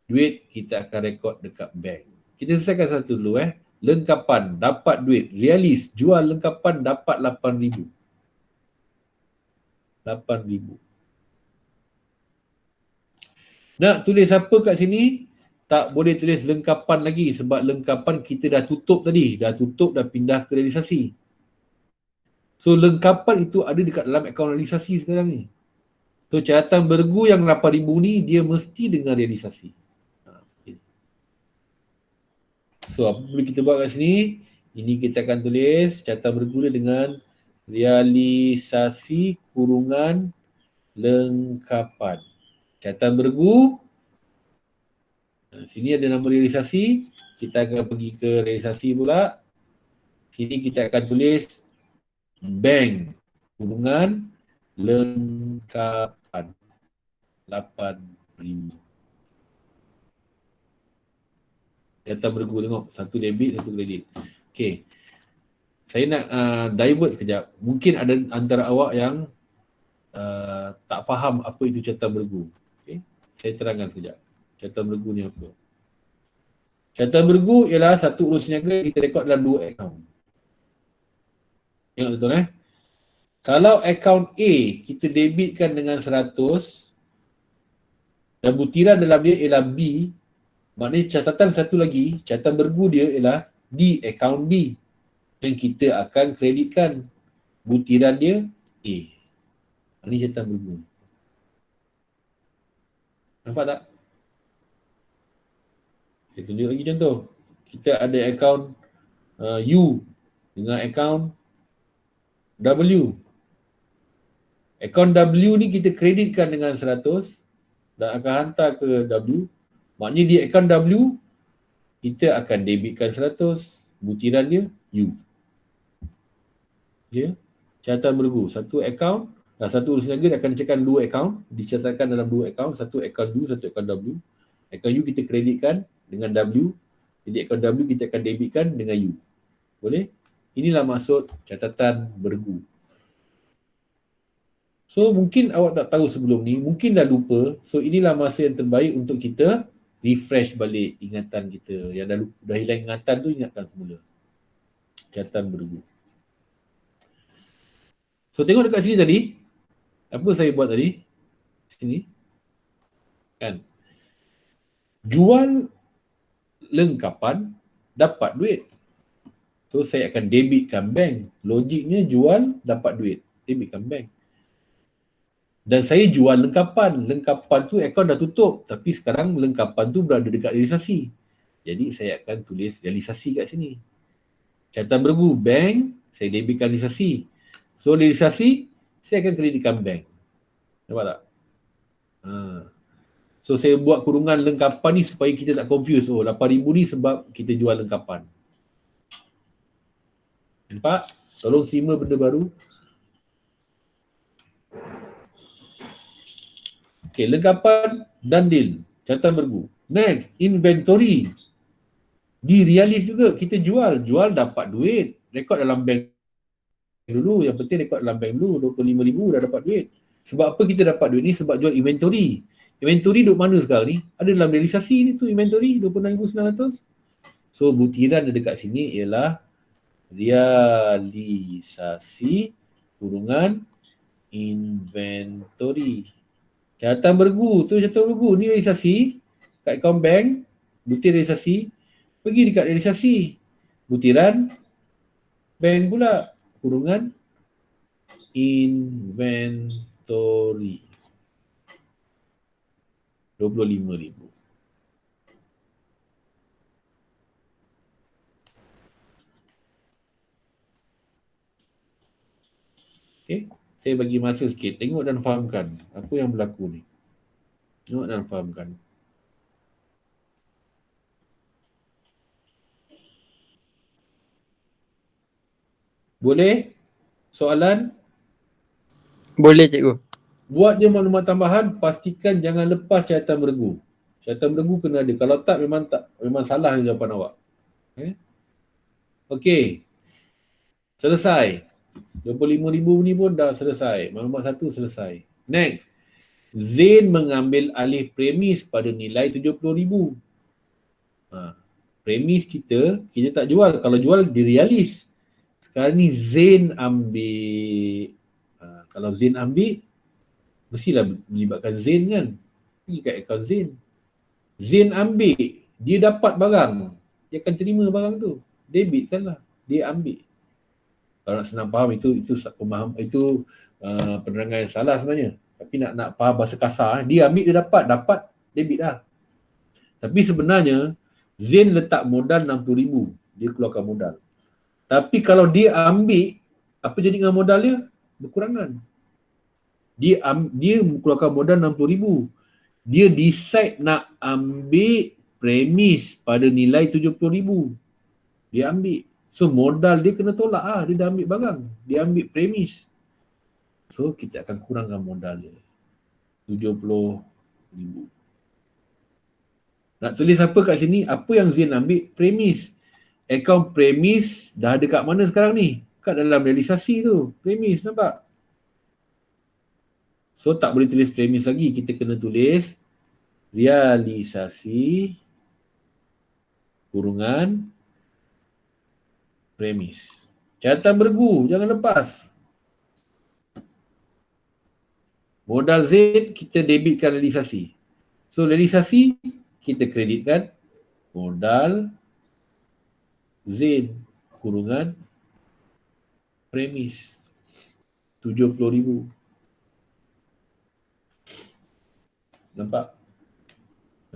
duit kita akan rekod dekat bank. Kita selesaikan satu dulu Lengkapan, dapat duit. Realis, jual lengkapan dapat 8,000. 8,000. Nak tulis apa kat sini? Tak boleh tulis lengkapan lagi sebab lengkapan kita dah tutup tadi. Dah tutup, dah pindah ke realisasi. So lengkapan itu ada dekat dalam akaun realisasi sekarang ni. So catatan bergu yang 8,000 ni dia mesti dengan realisasi. So apa boleh kita buat kat sini? Ini kita akan tulis catatan bergu dia dengan realisasi kurungan lengkapan. Catatan bergu. Sini ada nama realisasi. Kita akan pergi ke realisasi pula. Sini kita akan tulis bank kurungan lengkapan 8,000. Data bergu tengok. Satu debit, satu kredit. Okay. Saya nak divert sekejap. Mungkin ada antara awak yang tak faham apa itu catatan bergu. Okay. Saya terangkan sekejap. Catatan bergu ni apa? Catatan bergu ialah satu urus niaga kita rekod dalam 2 akaun. Tengok betul Kalau akaun A kita debitkan dengan 100 dan butiran dalam dia ialah B, maknanya catatan satu lagi, catatan bergu dia ialah di akaun B yang kita akan kreditkan butiran dia A. Ini catatan bergu. Nampak tak? Saya tunjuk lagi contoh. Kita ada akaun U dengan akaun W. Akaun W ni kita kreditkan dengan 100 dan akan hantar ke W. Maknanya di akaun W, kita akan debitkan 100, butiran dia U. Ya? Catatan bergu. Satu akaun, satu urus niaga akan dicatatkan 2 akaun, dicatatkan dalam 2 akaun, satu akaun U, satu akaun W. Akaun U kita kreditkan dengan W, jadi akaun W kita akan debitkan dengan U. Boleh? Inilah maksud catatan bergu. So mungkin awak tak tahu sebelum ni, mungkin dah lupa. So inilah masa yang terbaik untuk kita refresh balik ingatan kita. Yang dah hilang ingatan tu, ingatkan semula. Catatan bergu. So tengok dekat sini tadi. Apa saya buat tadi? Sini. Kan? Jual lengkapan, dapat duit. So saya akan debitkan bank. Logiknya jual, dapat duit. Debitkan bank. Dan saya jual lengkapan. Lengkapan tu akaun dah tutup. Tapi sekarang lengkapan tu berada dekat realisasi. Jadi saya akan tulis realisasi kat sini. Catatan bergu, bank, saya debitkan realisasi. So realisasi, saya akan kreditkan bank. Nampak tak? So saya buat kurungan lengkapan ni supaya kita tak confuse. Oh 8,000 ni sebab kita jual lengkapan. Nampak? Tolong terima benda baru. Okay, lengkapan dan deal. Catatan bergu. Next, inventory. Di realis juga kita jual. Jual dapat duit. Rekod dalam bank dulu. Yang penting rekod dalam bank dulu. 25,000 dah dapat duit. Sebab apa kita dapat duit ni? Sebab jual inventory. Inventory duduk mana sekarang ni? Ada dalam realisasi ni tu inventory 26,900. So butiran ada dekat sini ialah realisasi kurungan inventory. Catatan bergu tu catatan bergu ni realisasi kat akaun bank, butir realisasi, pergi dekat realisasi. Butiran bank pula kurungan inventory. 25,000. Okay. Saya bagi masa sikit. Tengok dan fahamkan apa yang berlaku ni. Tengok dan fahamkan. Boleh? Soalan? Boleh cikgu. Buat je maklumat tambahan, pastikan jangan lepas catatan bergu. Catatan bergu kena ada. Kalau tak, memang salah jawapan awak. Okey. Selesai. 25,000 ni pun dah selesai. Maklumat satu selesai. Next. Zain mengambil alih premis pada nilai 70,000. Premis kita tak jual. Kalau jual, dia realis. Sekarang ni Zain ambil. Kalau Zain ambil, mestilah melibatkan Zain kan. Pergi kat akaun Zain. Zain ambil, dia dapat barang. Dia akan terima barang tu. Debit kan lah. Dia ambil. Kalau nak senang faham, itu penerangan yang salah sebenarnya. Tapi nak faham bahasa kasar, dia ambil, dia dapat debit lah. Tapi sebenarnya Zain letak modal 60,000, dia keluarkan modal. Tapi kalau dia ambil, apa jadi dengan modal dia? Berkurangan. Dia keluarkan modal 60,000. Dia decide nak ambil premis pada nilai 70,000. Dia ambil. So modal dia kena tolak lah. Dia dah ambil barang. Dia ambil premis. So kita akan kurangkan modal dia. 70,000. Nak tulis apa kat sini? Apa yang Zain ambil? Premis. Akaun premis dah ada kat mana sekarang ni? Kat dalam realisasi tu. Premis, nampak? So tak boleh tulis premis lagi. Kita kena tulis realisasi kurungan premis. Catatan bergu, jangan lepas. Modal Zain, kita debitkan realisasi. So realisasi, kita kreditkan modal Zain kurungan premis 70,000. Nampak?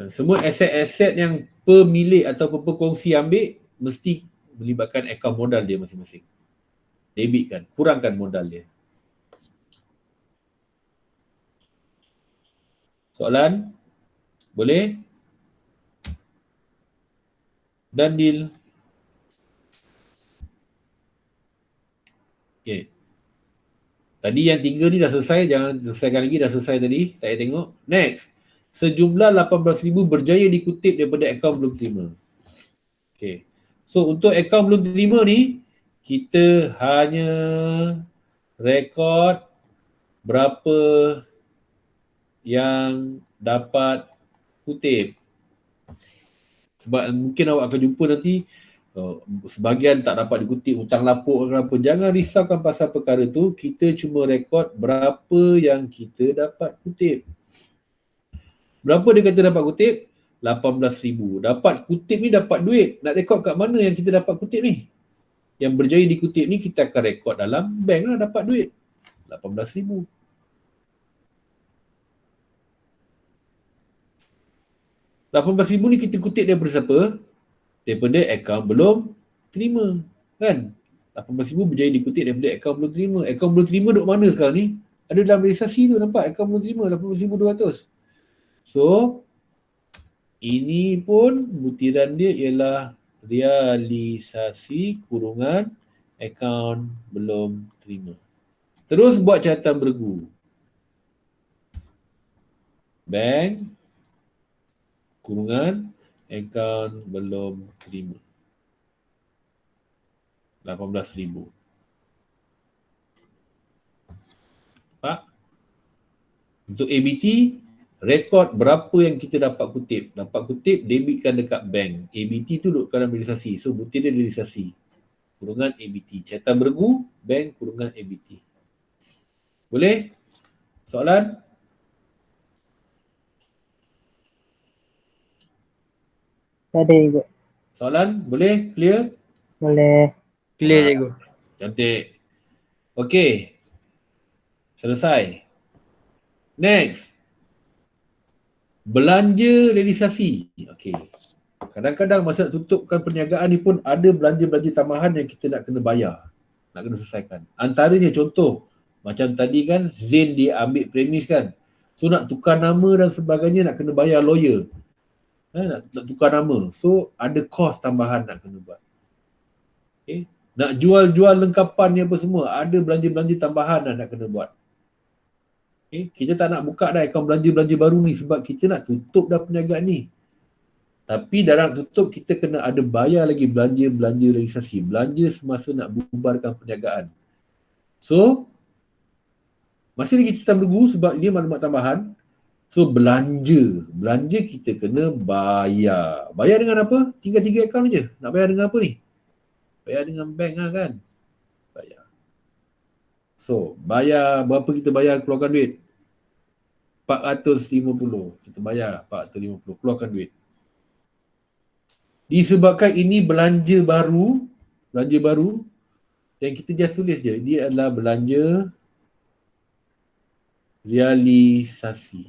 Semua aset-aset yang pemilik atau pekongsi ambil mesti melibatkan akaun modal dia masing-masing. Debitkan, kurangkan modal dia. Soalan? Boleh? Dan deal. Okay. Tadi yang 3 ni dah selesai, jangan selesaikan lagi, dah selesai tadi, tak payah tengok. Next. Sejumlah 18,000 berjaya dikutip daripada akaun belum terima. Okay. So untuk akaun belum terima ni, kita hanya rekod berapa yang dapat kutip. Sebab mungkin awak akan jumpa nanti sebahagian tak dapat dikutip, hutang lapuk ke apa. Jangan risaukan pasal perkara tu. Kita cuma rekod berapa yang kita dapat kutip. Berapa dia kata dapat kutip? 18,000. Dapat kutip ni dapat duit. Nak rekod kat mana yang kita dapat kutip ni? Yang berjaya dikutip ni kita akan rekod dalam bank lah, dapat duit. 18,000. RM18,000 ni kita kutip daripada siapa? Daripada akaun belum terima. Kan? RM18,000 berjaya dikutip daripada akaun belum terima. Akaun belum terima duk mana sekarang ni? Ada dalam realisasi tu, nampak? Akaun belum terima RM18,200. So, ini pun butiran dia ialah realisasi kurungan akaun belum terima. Terus buat catatan bergu. Bank kurungan akaun belum terima. 18,000. Pak? Untuk ABT, rekod berapa yang kita dapat kutip. Dapat kutip, debitkan dekat bank. ABT tu duduk dalam realisasi. So, butir dia realisasi. Kurungan ABT. Catatan bergu, bank kurungan ABT. Boleh? Soalan? Tak ada, Cikgu. Soalan? Boleh? Clear? Boleh. Clear, Cikgu. Cantik. Okey. Selesai. Next. Belanja realisasi. Okey. Kadang-kadang masa nak tutupkan perniagaan ni pun ada belanja-belanja tambahan yang kita nak kena bayar. Nak kena selesaikan. Antaranya contoh, macam tadi kan Zain dia ambil premis kan. So nak tukar nama dan sebagainya nak kena bayar lawyer. Nak tukar nama. So ada kos tambahan nak kena buat. Okay. Nak jual-jual lengkapan ni apa semua. Ada belanja-belanja tambahan nak kena buat. Okay. Kita tak nak buka dah akaun belanja-belanja baru ni sebab kita nak tutup dah perniagaan ni. Tapi dalam tutup kita kena ada bayar lagi belanja-belanja realisasi. Belanja semasa nak bubarkan perniagaan. So, masih lagi kita bergu sebab ini maklumat tambahan. So belanja kita kena bayar. Bayar dengan apa? Tinggal 3 akaun je. Nak bayar dengan apa ni? Bayar dengan bank lah kan? Bayar. So, bayar berapa kita bayar keluarkan duit? 450. Kita bayar 450, keluarkan duit. Disebabkan ini belanja baru dan kita just tulis je, dia adalah belanja realisasi.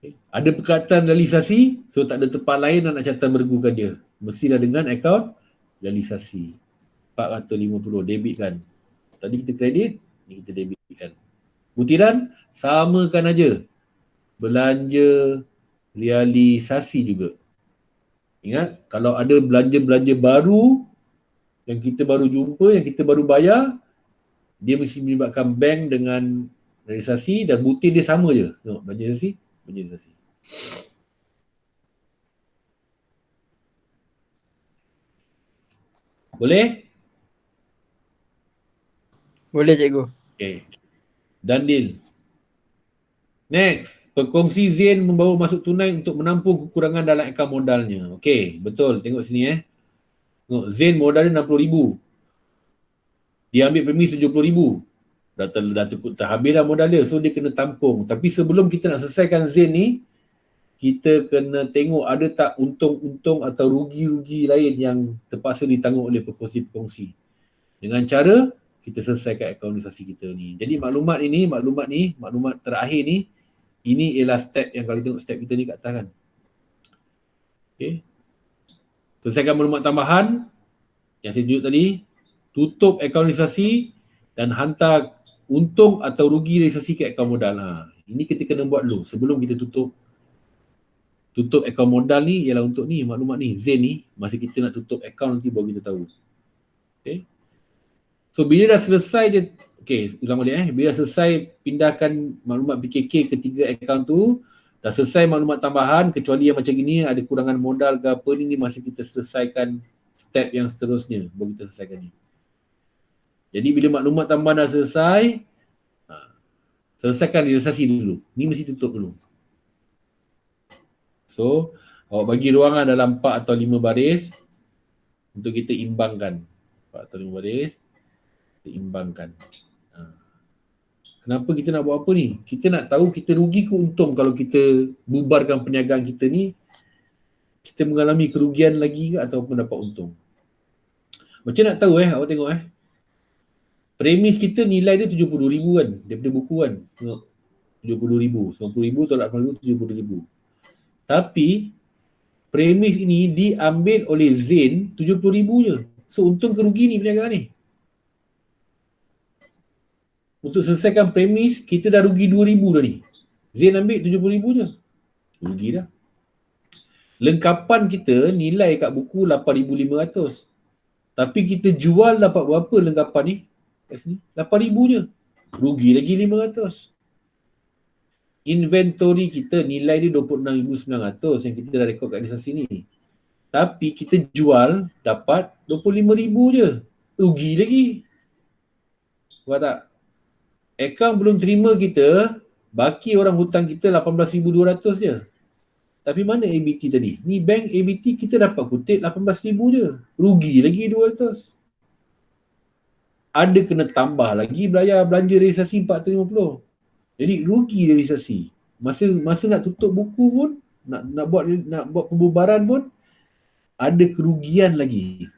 Okay. Ada perkataan realisasi, so tak ada tempat lain nak catatan bergukan dia. Mestilah dengan akaun realisasi. 450 debitkan. Tadi kita kredit, ni kita debitkan. Butiran, samakan aja. Belanja realisasi juga. Ingat, kalau ada belanja-belanja baru yang kita baru jumpa, yang kita baru bayar, dia mesti melibatkan bank dengan realisasi dan butir dia sama je. Tengok, belanja realisasi. Boleh? Boleh cikgu. Okay. Dan deal. Next, pekongsi Zain membawa masuk tunai untuk menampung kekurangan dalam akaun modalnya. Okey, betul. Tengok sini Tengok, Zain modalnya 60,000. Dia ambil premis 70,000. Dah cukup terhabis dah modal dia. So dia kena tampung. Tapi sebelum kita nak selesaikan Zain ni, kita kena tengok ada tak untung-untung atau rugi-rugi lain yang terpaksa ditanggung oleh pekongsi-pekongsi. Dengan cara kita selesaikan akauntisasi kita ni. Jadi maklumat terakhir ni, ini ialah step yang kalau tengok step kita ni kat atas kan. Okay. Selesaikan maklumat tambahan yang saya tunjuk tadi, tutup akauntisasi dan hantar untung atau rugi realisasi ke akaun modal. Ini kita kena buat dulu sebelum kita tutup akaun modal ni ialah untuk ni maklumat ni Zain ni, masa kita nak tutup akaun nanti baru kita tahu. Okay. So bila dah selesai je, ulang balik bila dah selesai pindahkan maklumat BKK ke 3 akaun tu, dah selesai maklumat tambahan kecuali yang macam gini ada kurangan modal ke apa ni masih kita selesaikan step yang seterusnya baru kita selesaikan ni. Jadi bila maklumat tambahan dah selesai, selesaikan realisasi dulu. Ni mesti tutup dulu. So, awak bagi ruangan dalam 4 atau 5 baris untuk kita imbangkan. 4 atau 5 baris, kita imbangkan. Kenapa kita nak buat apa ni? Kita nak tahu kita rugi ke untung kalau kita bubarkan perniagaan kita ni, kita mengalami kerugian lagi ke ataupun dapat untung. Macam nak tahu awak tengok premis kita nilai dia 72,000 kan, daripada buku kan. Tengok, 72,000, 90,000 tolak 80,000, 70,000. Tapi premis ini diambil oleh Zain 70,000 je. So untung ke rugi ni perniagaan ni? Untuk selesaikan premis, kita dah rugi 2,000 dah ni. Zain ambil 70,000 je. Rugi dah. Lengkapan kita nilai kat buku 8,500. Tapi kita jual dapat berapa lengkapan ni? Kat sini 8,000 je. Rugi lagi 500. Inventory kita nilai dia 26,900 yang kita dah rekod kat realisasi ni. Tapi kita jual dapat 25,000 je. Rugi lagi. Faham tak? Akaun belum terima kita, baki orang hutang kita 18,200 je. Tapi mana ABT tadi? Ni bank ABT kita dapat kutip 18,000 je. Rugi lagi 200. Ada kena tambah lagi belanja realisasi 450. Jadi rugi realisasi. Masa nak tutup buku pun, nak buat pembubaran pun, ada kerugian lagi.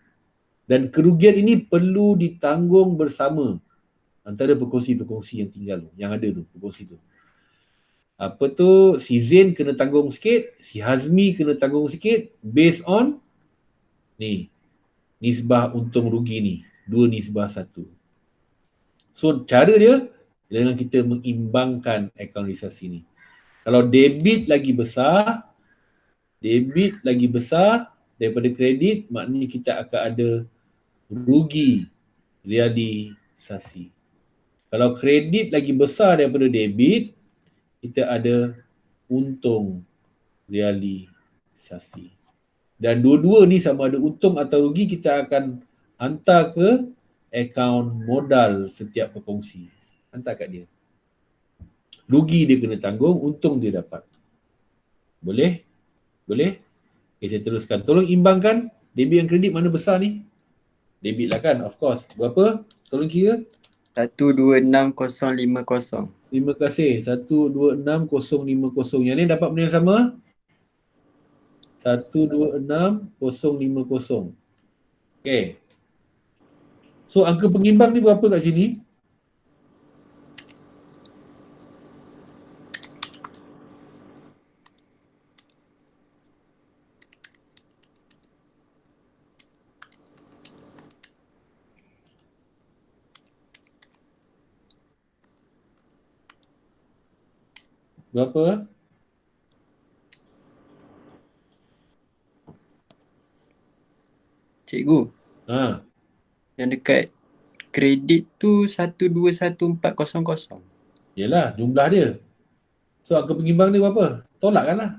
Dan kerugian ini perlu ditanggung bersama antara pekongsi-pekongsi yang tinggal tu, yang ada tu, pekongsi tu. Apa tu, si Zain kena tanggung sikit, si Hazmi kena tanggung sikit, based on ni, nisbah untung rugi ni, 2:1. So cara dia dengan kita mengimbangkan akaun realisasi ni. Kalau debit lagi besar daripada kredit, maknanya kita akan ada rugi realisasi. Kalau kredit lagi besar daripada debit, kita ada untung realisasi. Dan dua-dua ni sama ada untung atau rugi, kita akan hantar ke akaun modal setiap pekongsi. Hantar kat dia. Rugi dia kena tanggung, untung dia dapat. Boleh? Boleh? Okay, saya teruskan. Tolong imbangkan debit dan kredit mana besar ni? Debit lah kan, of course. Berapa? Tolong kira. 126050. Terima kasih. 126050. Yang ni dapat benda yang sama? 126050. Okay. So angka pengimbang ni berapa kat sini? Berapa? Cikgu, Ha, yang dekat kredit tu 121400. yelah jumlah dia. So angka pengimbang dia berapa? Tolakkan lah.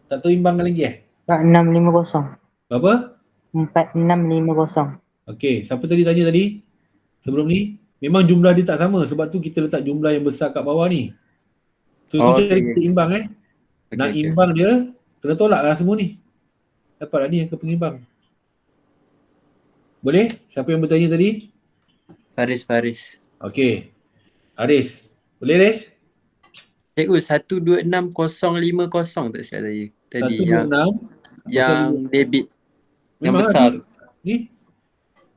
Tak tahu imbangkan lagi 4650. Berapa? 4650. Okey, siapa tadi tanya tadi? Sebelum ni? Memang jumlah dia tak sama sebab tu kita letak jumlah yang besar kat bawah ni. So Oh, tu cara okey, kita imbang Nak okey. imbang dia, kena tolak lah semua ni. Dapat lah ni angka pengimbang. Boleh? Siapa yang bertanya tadi? Faris. Okey. Haris. Boleh Haris? Cikgu, 126050 tak silap saya. Tadi 126. yang debit yang Memang besar lah tu. ni.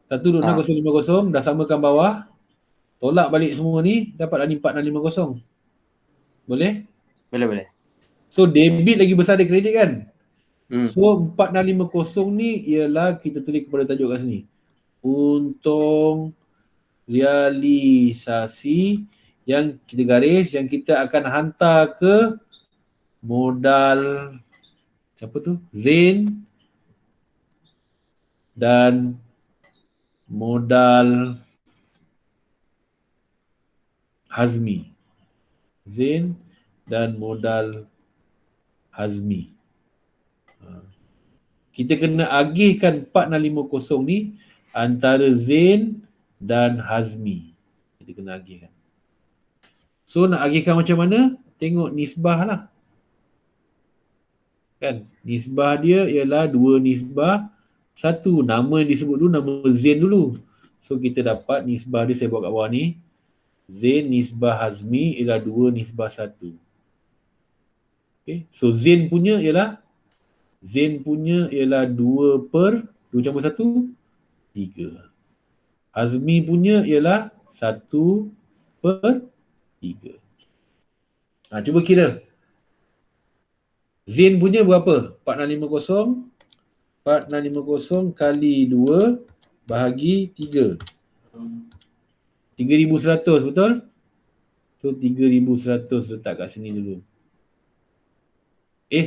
126,050 dah samakan bawah. Tolak balik semua ni, dapatlah ni 4650. Boleh? Boleh. So debit lagi besar dari kredit kan? Hmm. So 4650 ni ialah kita tulis kepada tajuk kat sini. Untung realisasi yang kita garis yang kita akan hantar ke modal siapa tu? Zain dan modal Hazmi. Zain dan modal Hazmi. Kita kena agihkan 4650 ni antara Zain dan Hazmi. Kita kena agihkan. So nak agihkan macam mana? Tengok nisbah lah. Kan? Nisbah dia ialah 2 nisbah 1. Nama yang disebut dulu, nama Zain dulu. So kita dapat nisbah dia, saya buat kat bawah ni. Zain nisbah Hazmi ialah 2 nisbah 1. Okay. So Zain punya ialah 2 per 2 campur 1, 3. Hazmi punya ialah 1 per 3. Cuba kira. Zain punya berapa? 4650. 4650 kali 2 bahagi 3. 3100, betul? So 3100 letak kat sini dulu.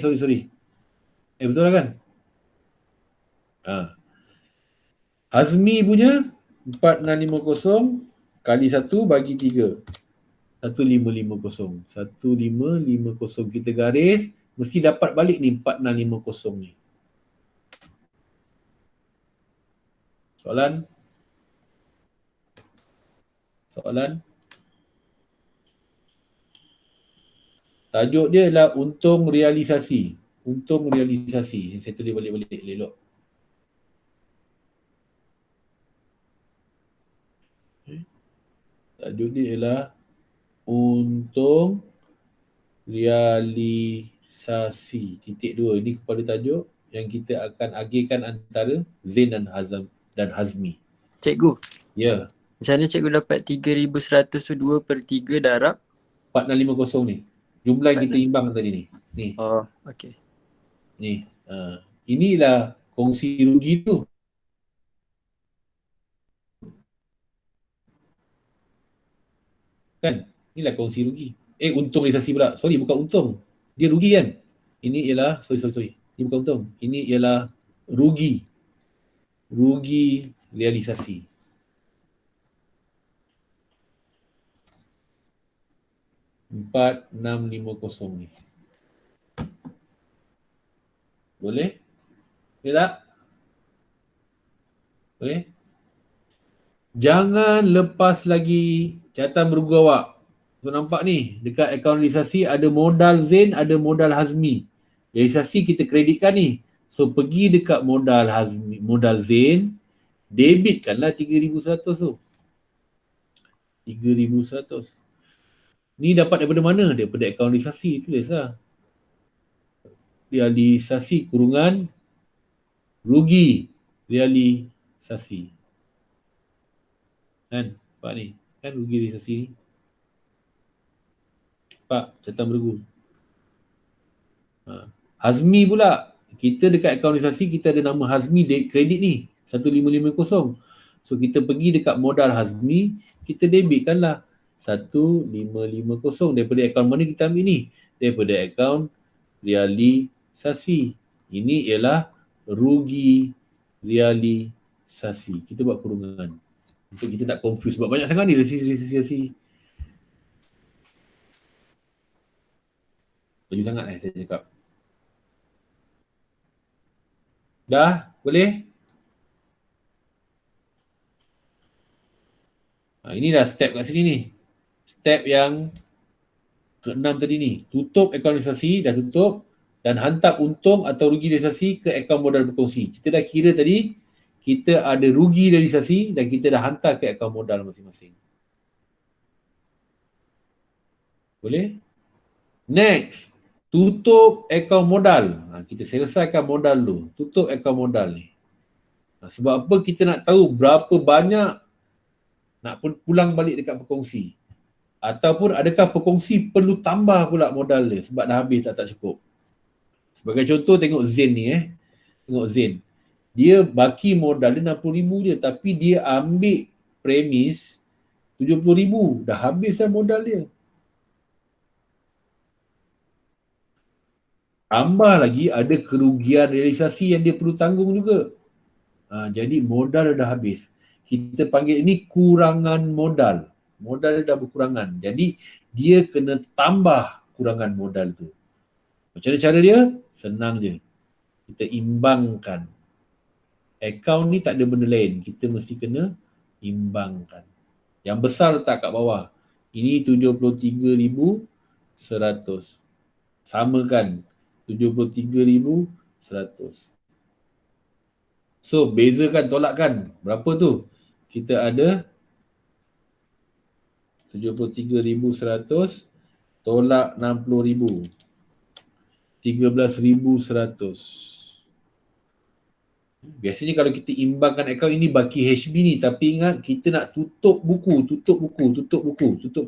Sorry. Betul lah kan? Hazmi punya 4650 kali 1 bagi 3. 1550. 1550 kita garis, mesti dapat balik ni 4650 ni. Soalan? Tajuk dia adalah untung realisasi. Saya tulis balik-balik elok. Tajuk dia ialah untung realisasi. Titik 2. Ini kepada tajuk yang kita akan agihkan antara Zain dan Hazmi. Cikgu. Ya. Macam mana cikgu dapat 3100 tu 2 per 3 darab 4650 ni. Jumlah yang kita imbang tadi ni. Ni. Oh, okey. Ni. Inilah kongsi rugi tu. Kan? Inilah kongsi rugi. Untung realisasi pula. Sorry, bukan untung. Dia rugi kan? Ini ialah, sorry. Ini bukan untung. Ini ialah rugi. Rugi realisasi. RM4650 ni. Boleh? Boleh tak? Boleh? Jangan lepas lagi catatan berguru awak. So nampak ni, dekat akaun realisasi ada modal Zain, ada modal Hazmi. Realisasi kita kreditkan ni. So pergi dekat modal Hazmi, modal Zain, debitkanlah 3,100 tu. 3,100. Ni dapat daripada mana? Daripada akaun realisasi, tulislah. Realisasi kurungan rugi realisasi. Kan? Nampak ni? Kan rugi realisasi ni? Pak, catatan bergu. Hazmi pula. Kita dekat akaun realisasi, kita ada nama Hazmi kredit ni. 1550. So, kita pergi dekat modal Hazmi, kita debitkanlah 1550. Daripada akaun mana kita ambil ni? Daripada akaun realisasi. Ini ialah rugi realisasi. Kita buat kurungan. Untuk kita tak confuse sebab banyak sangat ni realisasi. Baju sangat saya cakap. Dah? Boleh? Ini dah step kat sini ni. Step yang ke-6 tadi ni. Tutup akaun realisasi, dah tutup. Dan hantar untung atau rugi realisasi ke akaun modal berkongsi. Kita dah kira tadi, kita ada rugi realisasi dan kita dah hantar ke akaun modal masing-masing. Boleh? Next. Tutup akaun modal. Kita selesaikan modal dulu. Tutup akaun modal ni. Sebab apa kita nak tahu berapa banyak nak pulang balik dekat perkongsi. Ataupun adakah perkongsi perlu tambah pula modal dia sebab dah habis tak cukup. Sebagai contoh tengok Zain ni Tengok Zain. Dia baki modal dia 60,000 je tapi dia ambil premis 70,000. Dah habis dah modal dia. Tambah lagi ada kerugian realisasi yang dia perlu tanggung juga. Jadi modal dah habis. Kita panggil ini kurangan modal. Modal dah berkurangan. Jadi dia kena tambah kurangan modal tu. Macam mana cara dia? Senang je. Kita imbangkan. Akaun ni tak ada benda lain. Kita mesti kena imbangkan. Yang besar letak kat bawah. Ini 73,100. Samakan. 73,100. So, bezakan, tolakkan. Berapa tu? Kita ada 73,100 tolak 60,000. 13,100. Biasanya kalau kita imbangkan akaun ini baki HB ni, tapi ingat kita nak tutup buku, tutup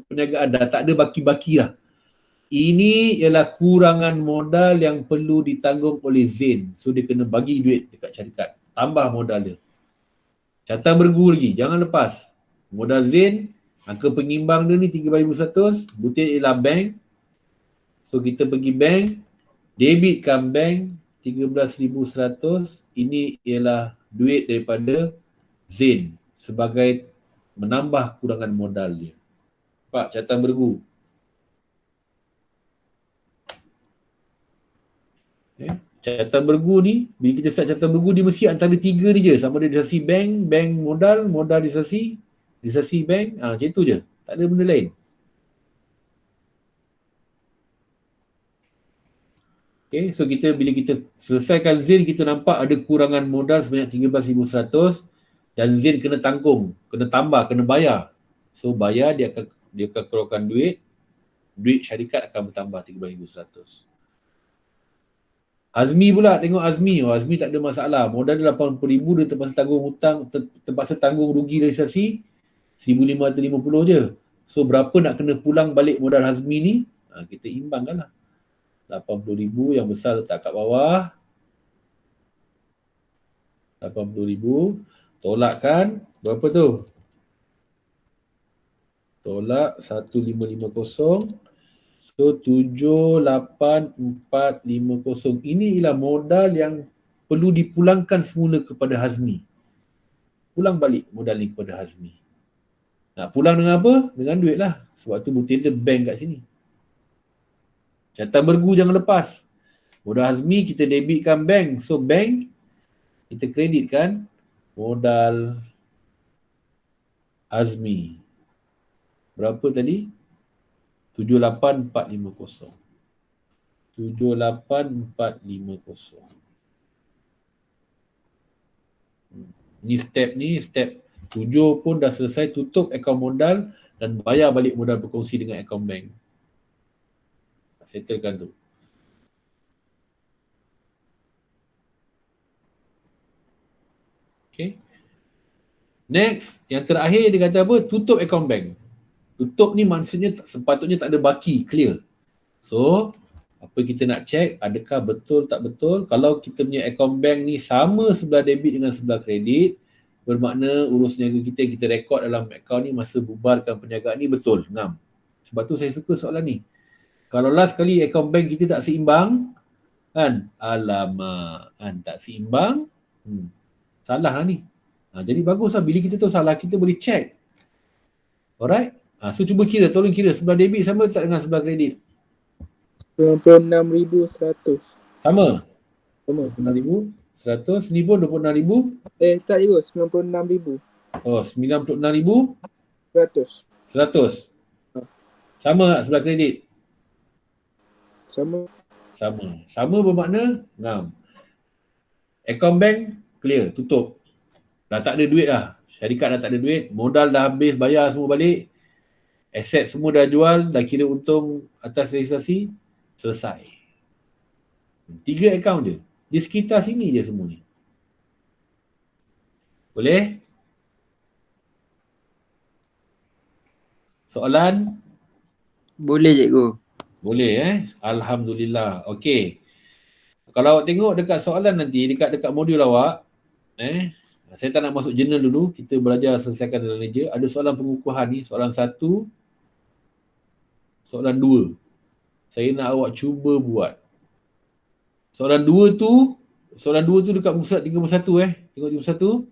perniagaan, dah tak ada baki-baki lah. Ini ialah kurangan modal yang perlu ditanggung oleh Zain. So dia kena bagi duit dekat syarikat. Tambah modal dia. Catatan bergu lagi, jangan lepas. Modal Zain, angka pengimbang dia ni 3,100, butir ialah bank. So kita pergi bank, debitkan bank 13,100. Ini ialah duit daripada Zain sebagai menambah kurangan modal dia. Pak, catatan bergu. Catatan bergu ni, bila kita start catatan bergu, dia mesti antara 3 ni je. Sama ada realisasi bank, bank modal, modal realisasi, realisasi bank. Macam tu je. Tak ada benda lain. Okay, so bila kita selesaikan Zain, kita nampak ada kurangan modal sebanyak 13,100 dan Zain kena tanggung, kena tambah, kena bayar. So bayar, dia akan keluarkan duit syarikat akan bertambah 13,100. Hazmi pula, tengok Hazmi. Hazmi tak ada masalah. Modal dia 80,000, dia terpaksa tanggung hutang, terpaksa tanggung rugi realisasi 1,550 je. So berapa nak kena pulang balik modal Hazmi ni? Kita imbangkan lah. 80,000 yang besar letak kat bawah. 80,000. Tolakkan. Berapa tu? Tolak 1,550. So 7,8,450. Ini ialah modal yang perlu dipulangkan semula kepada Hazmi. Pulang balik modal ni kepada Hazmi. Nak pulang dengan apa? Dengan duit lah. Sebab tu butir dia bank kat sini. Catatan bergu jangan lepas. Modal Hazmi kita debitkan bank. So bank kita kreditkan modal Hazmi. Berapa tadi? 78450. 78450. Ni step 7 pun dah selesai, tutup akaun modal dan bayar balik modal berkongsi dengan akaun bank. Settlekan tu. Okay. Next, yang terakhir dia kata apa? Tutup akaun bank. Tutup ni maksudnya sepatutnya tak ada baki, clear. So, apa kita nak check, adakah betul tak betul? Kalau kita punya akaun bank ni sama sebelah debit dengan sebelah kredit, bermakna urus niaga kita yang kita rekod dalam akaun ni masa bubarkan perniagaan ni betul. 6. Sebab tu saya suka soalan ni. Kalau last kali akaun bank kita tak seimbang, kan? Alamak, kan tak seimbang. Salah lah ni. Jadi baguslah bila kita tahu salah, kita boleh check. Alright? So cuba kira, tolong kira sebelah debit sama tak dengan sebelah kredit? 96,100. Sama. Sama. 26,100. Ni pun 26,000. Tak juga, 96,000. Oh, 96,100. 100. Sama tak sebelah kredit? Sama. Sama bermakna 6. Akaun bank clear, tutup. Dah tak ada duit dah. Syarikat dah tak ada duit, modal dah habis, bayar semua balik. Aset semua dah jual, dah kira untung atas registrasi, selesai. 3 akaun je. Di sekitar sini je semua ni. Boleh? Soalan? Boleh cikgu. Boleh Alhamdulillah. Okey. Kalau awak tengok dekat soalan nanti, dekat modul awak, saya tak nak masuk jurnal dulu, kita belajar selesaikan dalam meja. Ada soalan pengukuhan ni, soalan 1, soalan 2. Saya nak awak cuba buat. Soalan 2 tu dekat muka surat 31 Tengok 31.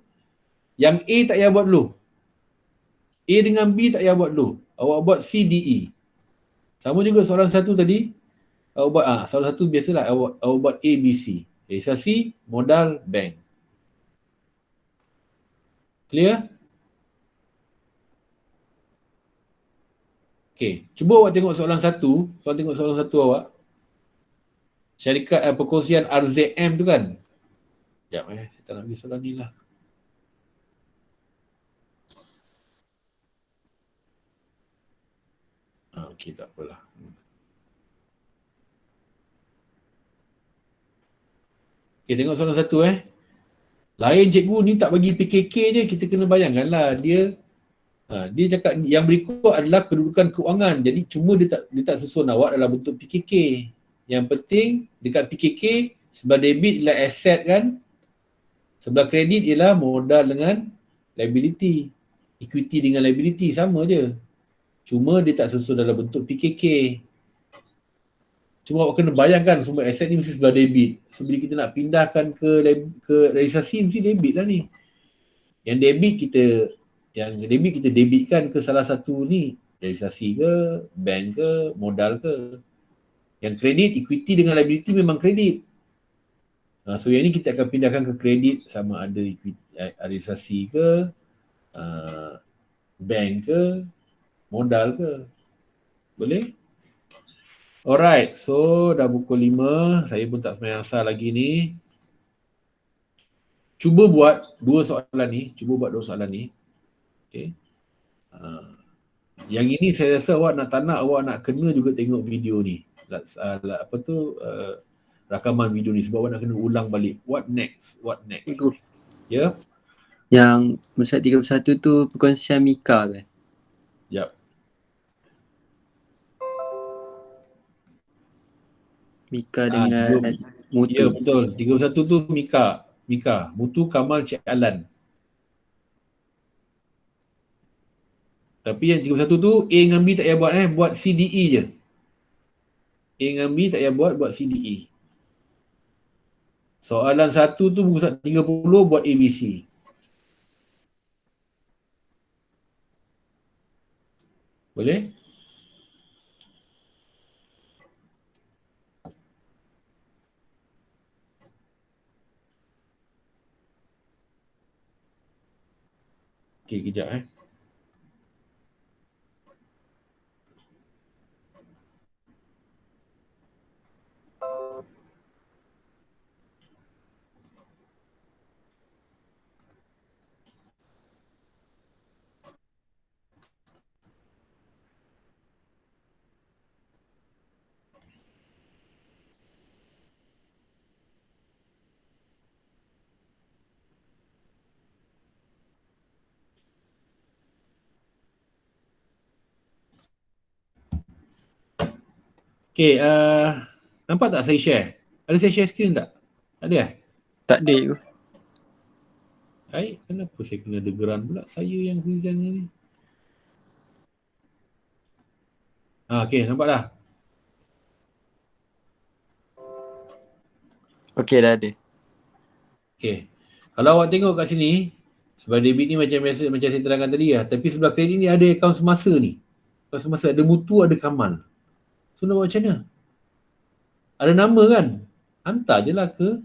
Yang A tak payah buat dulu. A dengan B tak payah buat dulu. Awak buat C, D, E. Sama juga soalan 1 tadi. Awak buat, soalan 1 biasalah awak buat A, B, C. Registrasi, modal, bank. Clear? Okey, cuba awak tengok soalan 1. Tengok soalan 1 awak. Syarikat perkongsian RZM tu kan? Sekejap saya tak nak pergi soalan ni lah. Okey, tak apalah. Okey, tengok soalan 1 Lain cikgu ni tak bagi PKK je, kita kena bayangkanlah dia cakap yang berikut adalah kedudukan keuangan. Jadi cuma dia tak susun awak dalam bentuk PKK. Yang penting dekat PKK sebelah debit ialah aset kan, sebelah kredit ialah modal dengan liability. Equity dengan liability sama je. Cuma dia tak susun dalam bentuk PKK. Cuma awak kena bayangkan semua aset ni mesti sebelah debit. So bila kita nak pindahkan ke realisasi mesti debit lah ni. Yang debit kita debitkan ke salah satu ni, realisasi ke, bank ke, modal ke. Yang kredit, equity dengan liability memang kredit. So yang ni kita akan pindahkan ke kredit, sama ada realisasi ke, bank ke, modal ke. Boleh? Alright, so dah pukul 5. Saya pun tak semayang asal lagi ni. Cuba buat dua soalan ni. Okay. Yang ini saya rasa awak nak kena juga tengok video ni. Rakaman video ni sebab awak nak kena ulang balik. What next? Cikgu. Ya? Yang muka 31 tu perkongsian Mika kan? Yap. Mika dengan Mutu. Ya, betul. 31 tu Mika. Mutu Kamal Cik Alan. Tapi yang 31 tu A dengan B tak payah buat buat CDE je. A dengan B tak payah buat CDE. Soalan 1 tu buku surat 30 buat ABC. Boleh? Okey, kejap Okay, nampak tak saya share? Ada saya share screen tak? Tak ada? Tak ada tu. Baik, kenapa saya kena degeran pula? Saya yang Zizan ni. Okay, nampak dah? Okey, dah ada. Okay. Kalau awak tengok kat sini, sebelah debit ni macam biasa, macam saya terangkan tadi lah. Tapi sebelah kredit ni ada akaun semasa ni. Akaun semasa, ada mutu, ada kamal. So nak buat macam mana? Ada nama kan? Hantar je lah ke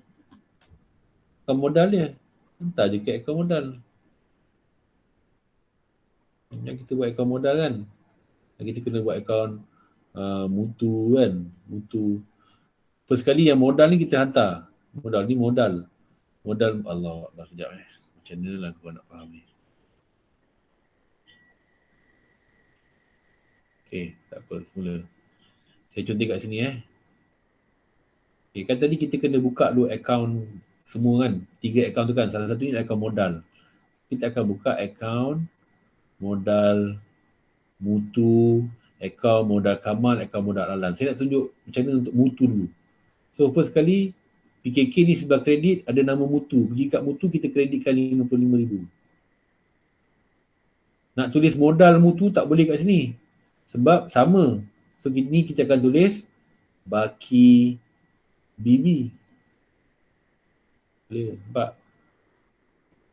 akaun modal dia. Hantar je ke akaun modal. Yang kita buat akaun modal kan? Kita kena buat akaun mutu kan? Mutu. First kali yang modal ni kita hantar. Modal ni modal. Modal Allah kejap Macam mana lah kau nak faham ni. Okay, tak apa semula. Saya contoh kat sini Okay, kan tadi kita kena buka dua akaun semua kan. 3 akaun tu kan. Salah satu ni akaun modal. Kita akan buka akaun modal mutu, akaun modal kamal, akaun modal alan. Saya nak tunjuk macam mana untuk mutu dulu. So first kali PKK ni sebelah kredit ada nama mutu. Pergi kat mutu kita kreditkan 55,000. Nak tulis modal mutu tak boleh kat sini. Sebab sama. So ni kita akan tulis baki BB. Boleh nampak?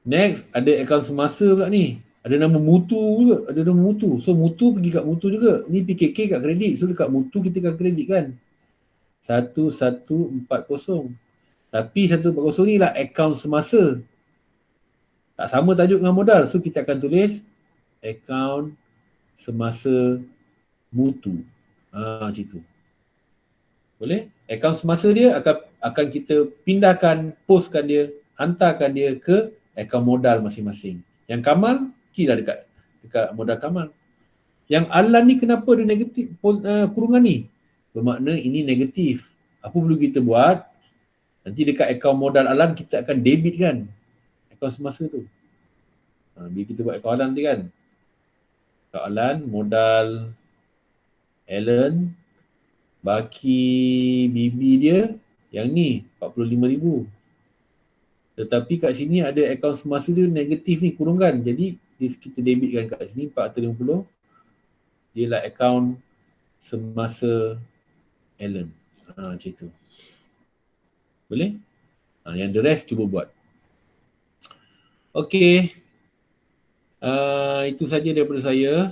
Next ada akaun semasa pula ni. Ada nama mutu juga. Ada nama mutu. So mutu pergi kat mutu juga. Ni PKK kat kredit. So dekat mutu kita akan kredit kan. 1140. Tapi 140 ni lah akaun semasa. Tak sama tajuk dengan modal. So kita akan tulis akaun semasa mutu. Macam tu. Boleh? Akaun semasa dia akan kita pindahkan, postkan dia, hantarkan dia ke akaun modal masing-masing. Yang kamal, kira dekat modal kamal. Yang alan ni kenapa ada negatif kurungan ni? Bermakna ini negatif. Apa perlu kita buat? Nanti dekat akaun modal alan kita akan debit kan akaun semasa tu. Bila kita buat akaun alan nanti kan. Akaun alan, modal Allen, baki BB dia yang ni 45,000. Tetapi kat sini ada akaun semasa dia negatif ni kurungan. Jadi kita debitkan kat sini 450. Dia lah akaun semasa Allen. Macam tu. Boleh? Yang the rest cuba buat. Okey. Itu saja daripada saya.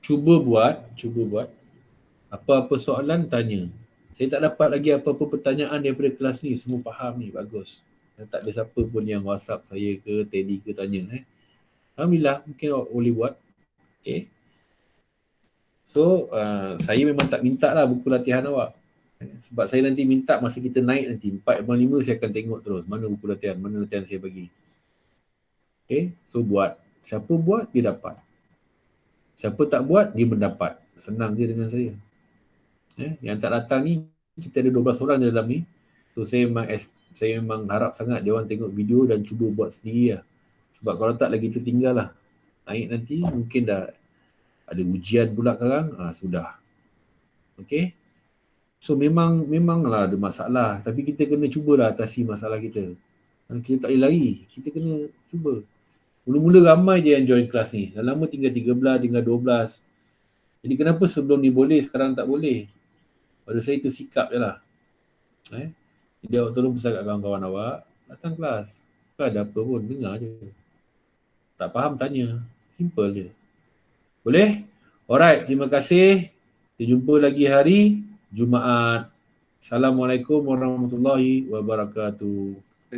Cuba buat. Apa-apa soalan, tanya. Saya tak dapat lagi apa-apa pertanyaan daripada kelas ni. Semua faham ni, bagus. Dan tak ada siapa pun yang WhatsApp saya ke, Teddy ke tanya. Alhamdulillah, mungkin awak boleh buat. Okay. So, saya memang tak minta lah buku latihan awak. Sebab saya nanti minta masa kita naik nanti. 4.5 saya akan tengok terus. Mana buku latihan, mana latihan saya bagi. Okay, so buat. Siapa buat, dia dapat. Siapa tak buat, dia mendapat. Senang je dengan saya. Yang tak datang ni, kita ada 12 orang dalam ni. So, saya memang harap sangat dia orang tengok video dan cuba buat sendiri lah. Sebab kalau tak lagi tertinggal lah. Naik nanti, mungkin dah ada ujian pula sekarang, sudah. Okay. So memanglah ada masalah. Tapi kita kena cubalah atasi masalah kita. Kita tak boleh lari. Kita kena cuba. Mula-mula ramai je yang join kelas ni. Dah lama tinggal 13, tinggal 12. Jadi kenapa sebelum ni boleh, sekarang tak boleh? Pada saya itu sikap je lah. Jadi awak tolong pesan kat kawan-kawan awak. Datang kelas. Tak ada apa pun, dengar je. Tak faham, tanya. Simple je. Boleh? Alright, terima kasih. Kita jumpa lagi hari Jumaat. Assalamualaikum warahmatullahi wabarakatuh.